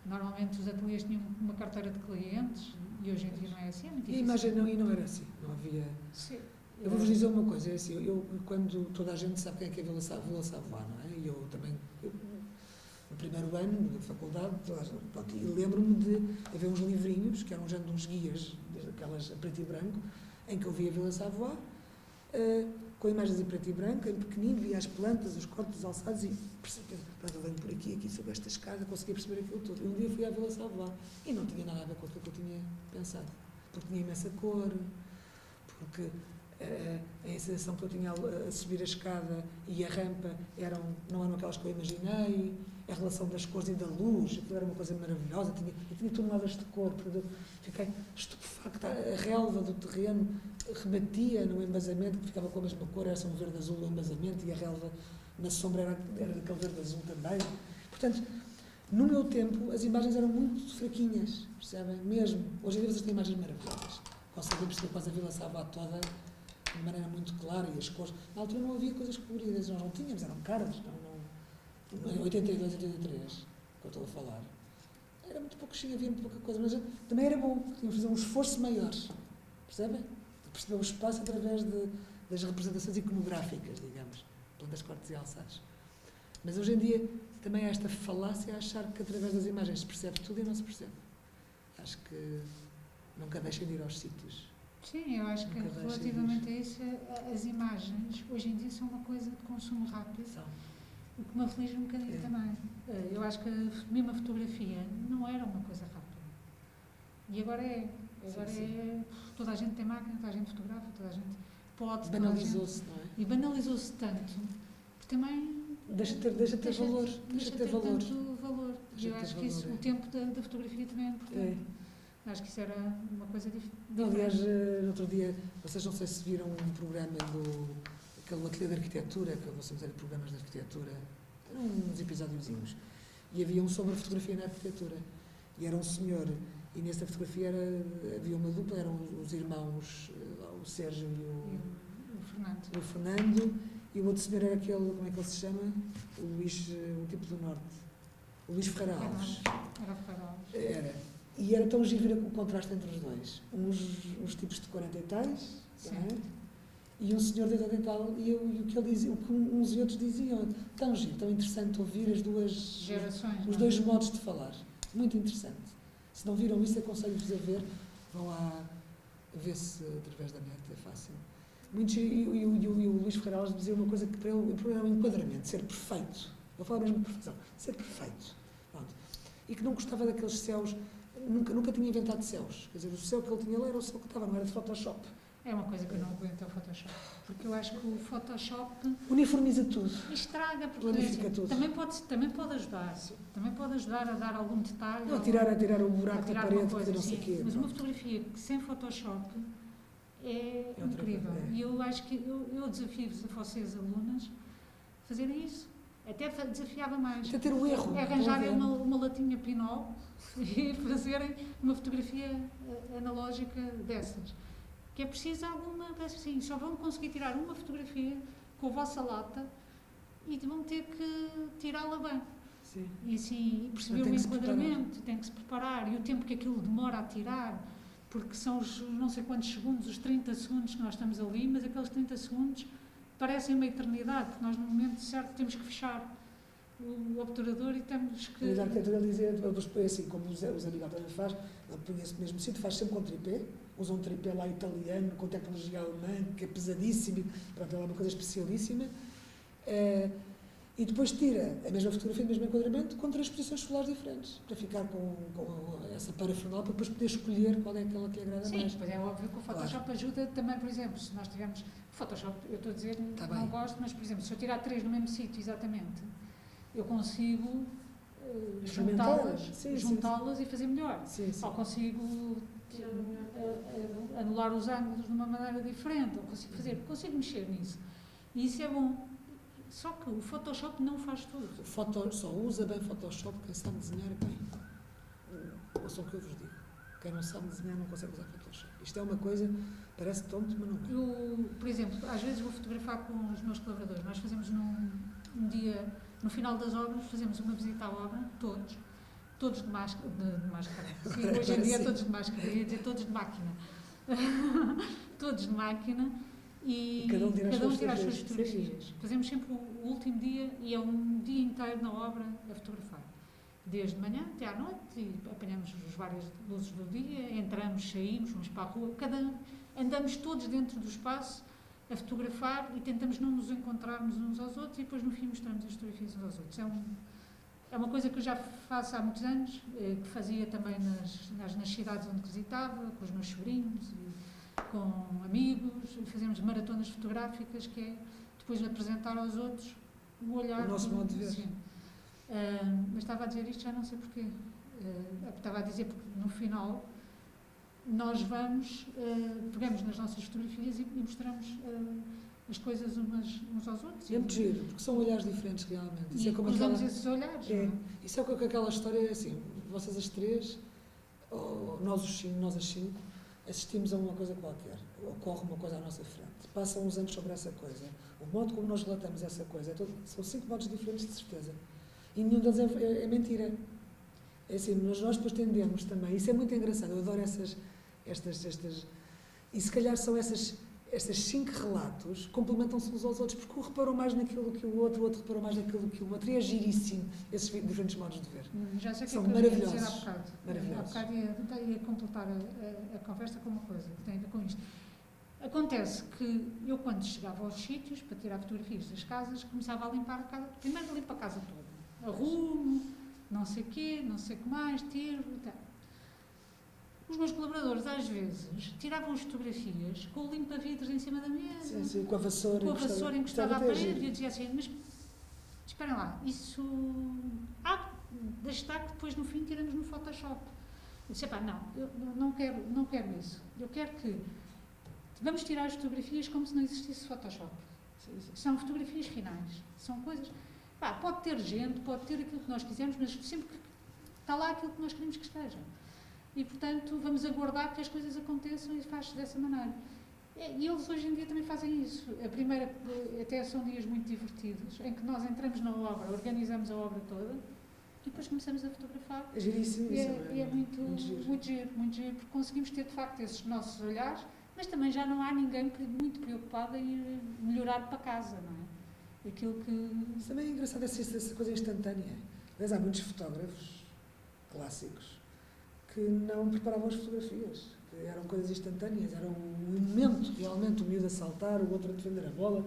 Speaker 2: normalmente os ateliês tinham uma carteira de clientes e hoje em dia não é assim, é muito
Speaker 1: E a
Speaker 2: difícil.
Speaker 1: imagem não era assim, não havia...
Speaker 2: Sim.
Speaker 1: Eu vou-vos dizer uma coisa, é assim, quando toda a gente sabe quem é que é Vila Savoie, não é? E eu também, no primeiro ano da faculdade, pronto, e lembro-me de haver uns livrinhos, que eram já uns guias, daquelas a preto e branco, em que eu via Vila Savoie, com imagens em preto e branco, em pequenino, via as plantas, os cortes, os alçados, e percebi, eu venho por aqui sobre esta escada, conseguia perceber aquilo tudo. E um dia fui à Vila Savoie, e não tinha nada a ver com aquilo que eu tinha pensado, porque tinha imensa cor, porque a sensação que eu tinha a subir a escada e a rampa não eram aquelas que eu imaginei, a relação das cores e da luz, aquilo era uma coisa maravilhosa, eu tinha toneladas de cor, fiquei estupefacta, a relva do terreno rebatia no embasamento, que ficava com a mesma cor, era um verde azul no embasamento, e a relva na sombra era daquele verde azul também. Portanto, no meu tempo, as imagens eram muito fraquinhas, percebem? Mesmo. Hoje em dia vocês têm imagens maravilhosas. Conseguem perceber quase a Vila Savoie toda de maneira muito clara, e as cores. Na altura não havia coisas coloridas, nós não tínhamos, eram caras. Em 82, 83, que eu estou a falar, era muito pouquinho, havia muito pouca coisa, mas também era bom, tínhamos de fazer um esforço maior, percebem? De perceber o espaço através das representações iconográficas, digamos, plantas, cortes e alçados. Mas hoje em dia também há esta falácia a achar que através das imagens se percebe tudo e não se percebe. Acho que nunca deixem de ir aos sítios.
Speaker 2: Sim, eu acho que
Speaker 1: Nunca deixem
Speaker 2: relativamente
Speaker 1: de
Speaker 2: a isso, as imagens hoje em dia são uma coisa de consumo rápido,
Speaker 1: São.
Speaker 2: o que me aflige um bocadinho também. Eu acho que mesmo a fotografia não era uma coisa rápida. E agora é. Agora
Speaker 1: Sim.
Speaker 2: toda a gente tem máquina, toda a gente fotografa, toda a gente pode.
Speaker 1: Banalizou-se, não é?
Speaker 2: E banalizou-se tanto que também
Speaker 1: Deixa de ter valor.
Speaker 2: Deixa de ter tanto valor. E
Speaker 1: Deixa
Speaker 2: eu
Speaker 1: de ter
Speaker 2: acho que isso,
Speaker 1: valor,
Speaker 2: o tempo da fotografia também é importante. Acho que isso era uma coisa diferente.
Speaker 1: Aliás, no outro dia, vocês não sei se viram um programa aquele ateliê de arquitetura, que vocês eram programas de arquitetura, eram uns episódiozinhos, e havia um sobre a fotografia na arquitetura. E era um senhor, e nessa fotografia havia uma dupla, eram os irmãos, o Sérgio
Speaker 2: E o Fernando.
Speaker 1: o Fernando, e o outro senhor era aquele, como é que ele se chama? O Luís, o tipo do Norte. O Luís Ferreira Alves.
Speaker 2: Era o Ferreira Alves.
Speaker 1: Era. E era tão giro ver o contraste entre os dois. Uns tipos de 40 e tais, não é? E um senhor de 80 e tal, e o que ele dizia, o que uns e outros diziam. Tão giro, tão interessante ouvir as duas
Speaker 2: Gerações.
Speaker 1: os dois modos de falar. Muito interessante. Se não viram isso, aconselho-vos a ver. Vão lá ver se através da net é fácil. Muito giro. E o Luís Ferreira Alves dizia uma coisa que para ele era um enquadramento, ser perfeito. Ele falava mesmo de perfeição, ser perfeito. Pronto. E que não gostava daqueles céus. Nunca tinha inventado céus. Quer dizer, o céu que ele tinha lá era o céu que estava, não era de Photoshop.
Speaker 2: É uma coisa que eu não aguento, é o Photoshop. Porque eu acho que o Photoshop
Speaker 1: Uniformiza tudo.
Speaker 2: estraga, porque
Speaker 1: Planifica tudo.
Speaker 2: também pode ajudar. Também pode ajudar a dar algum detalhe.
Speaker 1: Não, a tirar o buraco da parede, fazer não sei o
Speaker 2: sim.
Speaker 1: quê.
Speaker 2: Mas uma
Speaker 1: Pronto.
Speaker 2: fotografia que sem Photoshop é
Speaker 1: outra
Speaker 2: incrível.
Speaker 1: coisa, é.
Speaker 2: E eu acho que eu desafio-vos a vocês, alunas, a fazerem isso. Até desafiava mais.
Speaker 1: Até ter o erro.
Speaker 2: Arranjarem uma latinha pinol e fazerem uma fotografia analógica dessas. Que é preciso alguma, assim, só vão conseguir tirar uma fotografia com a vossa lata e vão ter que tirá-la bem.
Speaker 1: Sim.
Speaker 2: E assim, perceber o enquadramento, tem que se preparar, e o tempo que aquilo demora a tirar, porque são os não sei quantos segundos, os 30 segundos que nós estamos ali, mas aqueles 30 segundos parecem uma eternidade, porque nós no momento certo temos que fechar o obturador e temos que...
Speaker 1: Mas a arquitetura dizia, depois põe assim, como o Zé Miguel também faz, ele põe esse mesmo sítio, faz sempre com tripé, usa um tripé lá italiano, com tecnologia alemã, que é pesadíssimo, pronto, é uma coisa especialíssima, e depois tira a mesma fotografia, o mesmo enquadramento, com 3 posições solares diferentes, para ficar com essa parafernália, para depois poder escolher qual é aquela que lhe agrada mais.
Speaker 2: Sim, pois é óbvio que o Photoshop ajuda também, por exemplo, se nós tivermos... Photoshop, eu estou a dizer,
Speaker 1: Tá
Speaker 2: não
Speaker 1: bem.
Speaker 2: gosto, mas, por exemplo, se eu tirar 3 no mesmo sítio, exatamente, eu consigo
Speaker 1: Experimentar.
Speaker 2: juntá-las e fazer melhor.
Speaker 1: Sim, sim.
Speaker 2: Ou consigo anular os ângulos de uma maneira diferente, ou consigo mexer nisso. E isso é bom. Só que o Photoshop não faz tudo.
Speaker 1: Só usa bem Photoshop quem sabe desenhar bem. Ouçam o que eu vos digo. Quem não sabe desenhar não consegue usar Photoshop. Isto é uma coisa, parece tonto, mas não é.
Speaker 2: Eu, por exemplo, às vezes vou fotografar com os meus colaboradores. Nós fazemos um dia, no final das obras, fazemos uma visita à obra, todos de máscara. Sim, hoje em dia todos de máscara, ia dizer todos de máquina. Todos de máquina. E
Speaker 1: cada um
Speaker 2: tira as suas fotografias.
Speaker 1: Sim.
Speaker 2: Fazemos sempre o último dia e é um dia inteiro na obra a fotografar. Desde manhã até à noite, e apanhamos as várias luzes do dia, entramos, saímos, vamos para a rua, andamos todos dentro do espaço a fotografar e tentamos não nos encontrarmos uns aos outros e depois no fim mostramos as fotografias uns aos outros. É uma coisa que eu já faço há muitos anos, que fazia também nas cidades onde visitava, com os meus sobrinhos, com amigos, fazemos maratonas fotográficas, que é depois apresentar aos outros o olhar.
Speaker 1: O nosso modo de ver.
Speaker 2: Sim. Mas estava a dizer isto, já não sei porquê. Estava a dizer porque no final nós pegamos nas nossas fotografias e mostramos as coisas uns aos outros.
Speaker 1: É muito giro, porque são olhares diferentes realmente.
Speaker 2: E
Speaker 1: é como
Speaker 2: cruzamos esses olhares.
Speaker 1: É,
Speaker 2: não é?
Speaker 1: isso é que aquela história é assim, vocês as 3, ou nós as 5, assistimos a uma coisa qualquer, ocorre uma coisa à nossa frente, passam uns anos sobre essa coisa, o modo como nós relatamos essa coisa, são 5 modos diferentes de certeza, e nenhum deles é mentira. É assim, mas nós depois tendemos também, isso é muito engraçado, eu adoro estas, e se calhar são estes 5 relatos, complementam-se uns aos outros, porque um reparou mais naquilo que o outro reparou mais naquilo que o outro, e é giríssimo esses diferentes modos de ver.
Speaker 2: Já sei o que
Speaker 1: São
Speaker 2: é que eu ia dizer há
Speaker 1: maravilhosos.
Speaker 2: bocado.
Speaker 1: Maravilhosos.
Speaker 2: Há bocado ia completar a conversa com uma coisa que tem a ver com isto. Acontece que eu, quando chegava aos sítios para tirar fotografias das casas, começava a limpar a casa. Primeiro limpo a casa toda. Arrumo, não sei o quê, não sei o que mais, tiro e tal. Os meus colaboradores, às vezes, tiravam as fotografias com o limpa-vidros em cima da mesa.
Speaker 1: Sim, com a vassoura.
Speaker 2: Com a vassoura encostada à
Speaker 1: gostava de
Speaker 2: parede.
Speaker 1: agir.
Speaker 2: E eu dizia assim, mas esperem lá, isso... deixa estar que depois no fim tiramos no Photoshop. Eu disse, não, eu não quero isso. Eu quero que vamos tirar as fotografias como se não existisse Photoshop. São fotografias finais. São coisas... pode ter gente, pode ter aquilo que nós quisermos, mas sempre que está lá aquilo que nós queremos que esteja. E, portanto, vamos aguardar que as coisas aconteçam e faz-se dessa maneira. E eles hoje em dia também fazem isso. A primeira, até são dias muito divertidos, em que nós entramos na obra, organizamos a obra toda e depois começamos a fotografar.
Speaker 1: É giríssimo
Speaker 2: E
Speaker 1: isso.
Speaker 2: é muito giro, porque conseguimos ter, de facto, esses nossos olhares, mas também já não há ninguém muito preocupado em melhorar para casa, não é? Aquilo que...
Speaker 1: Isso também é engraçado, essa coisa instantânea. Mas há muitos fotógrafos clássicos que não preparavam as fotografias. Eram coisas instantâneas, era um momento, realmente, o miúdo a saltar, o outro a defender a bola,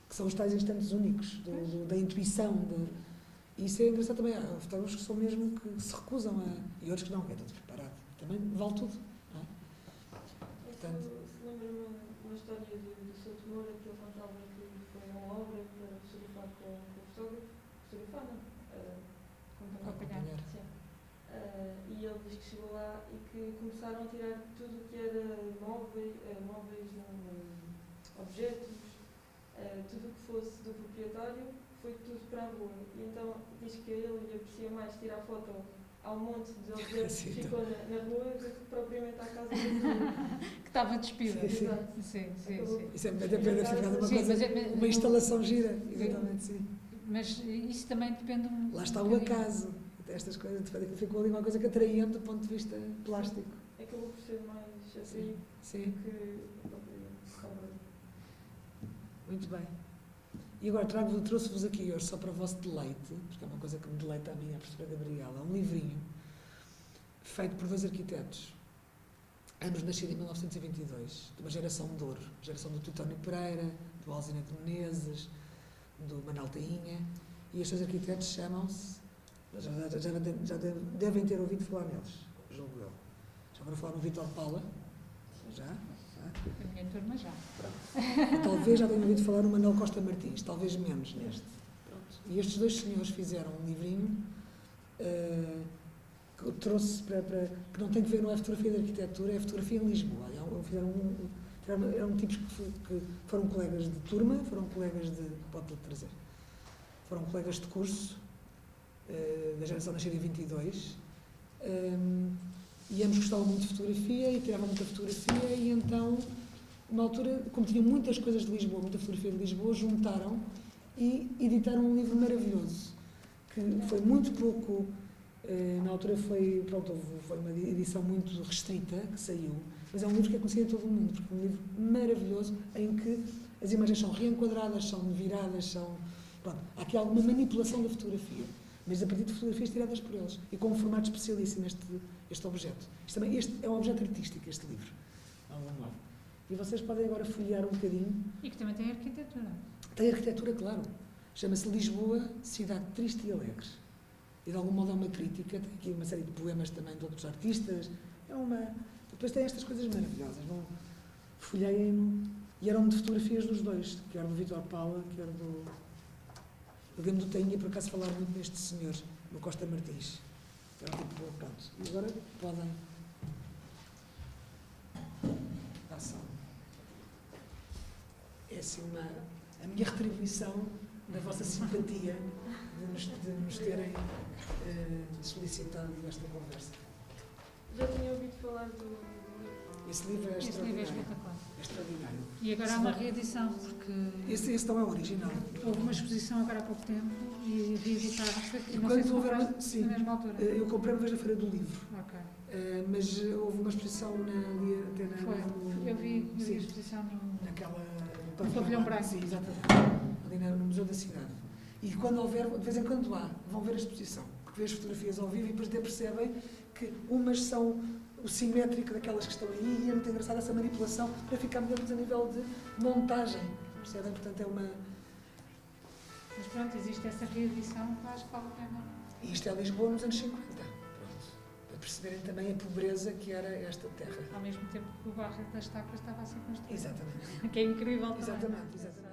Speaker 1: que são os tais instantes únicos da intuição. E isso é engraçado também. Há fotógrafos que são mesmo que se recusam e outros que não, que é tudo preparado. Também vale tudo. Não é? Portanto,
Speaker 4: Se lembra-me uma história do Souto Moura, que ele contava que foi a uma obra para fotografar com o fotógrafo, fotografar não,
Speaker 1: acompanhar.
Speaker 4: sim. E ele diz que chegou lá e que começaram a tirar tudo o que era móveis objetos, tudo o que fosse do proprietário, foi tudo para a rua. E então diz que ele aprecia mais tirar foto ao monte de objetos que ficou na rua do que propriamente à casa dele.
Speaker 2: que estava despida.
Speaker 1: Sim.
Speaker 2: Sim.
Speaker 1: Isso é depende de uma coisa, uma instalação gira, eventualmente, sim.
Speaker 2: Mas isso também depende...
Speaker 1: Lá está o acaso. Estas coisas, ficou ali uma coisa que atraente do ponto de vista plástico.
Speaker 4: Acabou por ser mais atraído
Speaker 1: Sim.
Speaker 4: que a própria obra.
Speaker 1: Muito bem. E agora trouxe-vos aqui hoje, só para o vosso deleite, porque é uma coisa que me deleita a mim, a professora Gabriela, um livrinho feito por 2 arquitetos, ambos nascidos em 1922, de uma geração de ouro, geração do Teutónio Pereira, do Alzina de Menezes, do Manuel Tainha, e estes 2 arquitetos chamam-se, já devem ter ouvido falar neles, julgo eu. Já foram falar no Vítor Paula? Já?
Speaker 2: A minha turma já.
Speaker 1: Talvez já tenham ouvido falar no Manuel Costa Martins, talvez menos neste. Pronto. E estes 2 senhores fizeram um livrinho que eu trouxe que não tem que ver, não é fotografia de arquitetura, é fotografia em Lisboa. Eram tipos que foram colegas de turma, foram colegas de... pode trazer. Foram colegas de curso, da geração nascida em 22, e ambos gostavam muito de fotografia e tiravam muita fotografia, e então, na altura, como tinham muitas coisas de Lisboa, muita fotografia de Lisboa, juntaram e editaram um livro maravilhoso, que foi muito pouco, na altura foi uma edição muito restrita, que saiu, mas é um livro que é conhecido em todo o mundo, porque é um livro maravilhoso, em que as imagens são reenquadradas, são viradas, pronto, há aqui alguma manipulação da fotografia, mas a partir de fotografias tiradas por eles, e com um formato especialíssimo este objeto. Este é um objeto artístico, este livro. E vocês podem agora folhear um bocadinho.
Speaker 2: E que também tem arquitetura.
Speaker 1: Tem arquitetura, claro. Chama-se Lisboa, Cidade Triste e Alegre. E de algum modo é uma crítica, tem aqui uma série de poemas também de outros artistas. Depois tem estas coisas maravilhosas. Folheiem-no. E eram de fotografias dos 2, que era do Vítor Paula, que era do Lembro do Tainha, por acaso, falar muito neste senhor, no Costa Martins. Era tipo, pronto. E agora podem... Ação. É assim a minha retribuição da vossa simpatia de nos terem solicitado esta conversa.
Speaker 4: Já tinha ouvido falar do livro.
Speaker 1: Esse livro é
Speaker 2: Esse livro é
Speaker 1: extraordinário.
Speaker 2: espetacular.
Speaker 1: extraordinário.
Speaker 2: E agora há uma reedição, porque
Speaker 1: Esse não é o original.
Speaker 2: houve uma exposição agora há pouco tempo e reeditaram.
Speaker 1: E
Speaker 2: Não sei
Speaker 1: quando
Speaker 2: se
Speaker 1: houver
Speaker 2: compraste
Speaker 1: uma- sim.
Speaker 2: na mesma altura.
Speaker 1: Eu comprei uma vez na Feira do Livro,
Speaker 2: Ok.
Speaker 1: mas houve uma exposição ali até na...
Speaker 2: Foi. Eu vi a
Speaker 1: sim,
Speaker 2: exposição no...
Speaker 1: naquela...
Speaker 2: No pavilhão branco.
Speaker 1: Sim, exatamente. Ali no Museu da Cidade. E quando houver, de vez em quando há, vão ver a exposição, porque vê as fotografias ao vivo e depois até percebem que umas são o simétrico daquelas que estão aí e é muito engraçada essa manipulação para ficar melhor a nível de montagem. Percebem? Portanto, é uma...
Speaker 2: Mas pronto, existe essa reedição que eu acho que vale a pena.
Speaker 1: E isto é Lisboa nos anos 50. Pronto. Para perceberem também a pobreza que era esta terra.
Speaker 2: Ao mesmo tempo que o bairro das Tacas estava a ser construído.
Speaker 1: Exatamente.
Speaker 2: Que é incrível também.
Speaker 1: Exatamente, exatamente.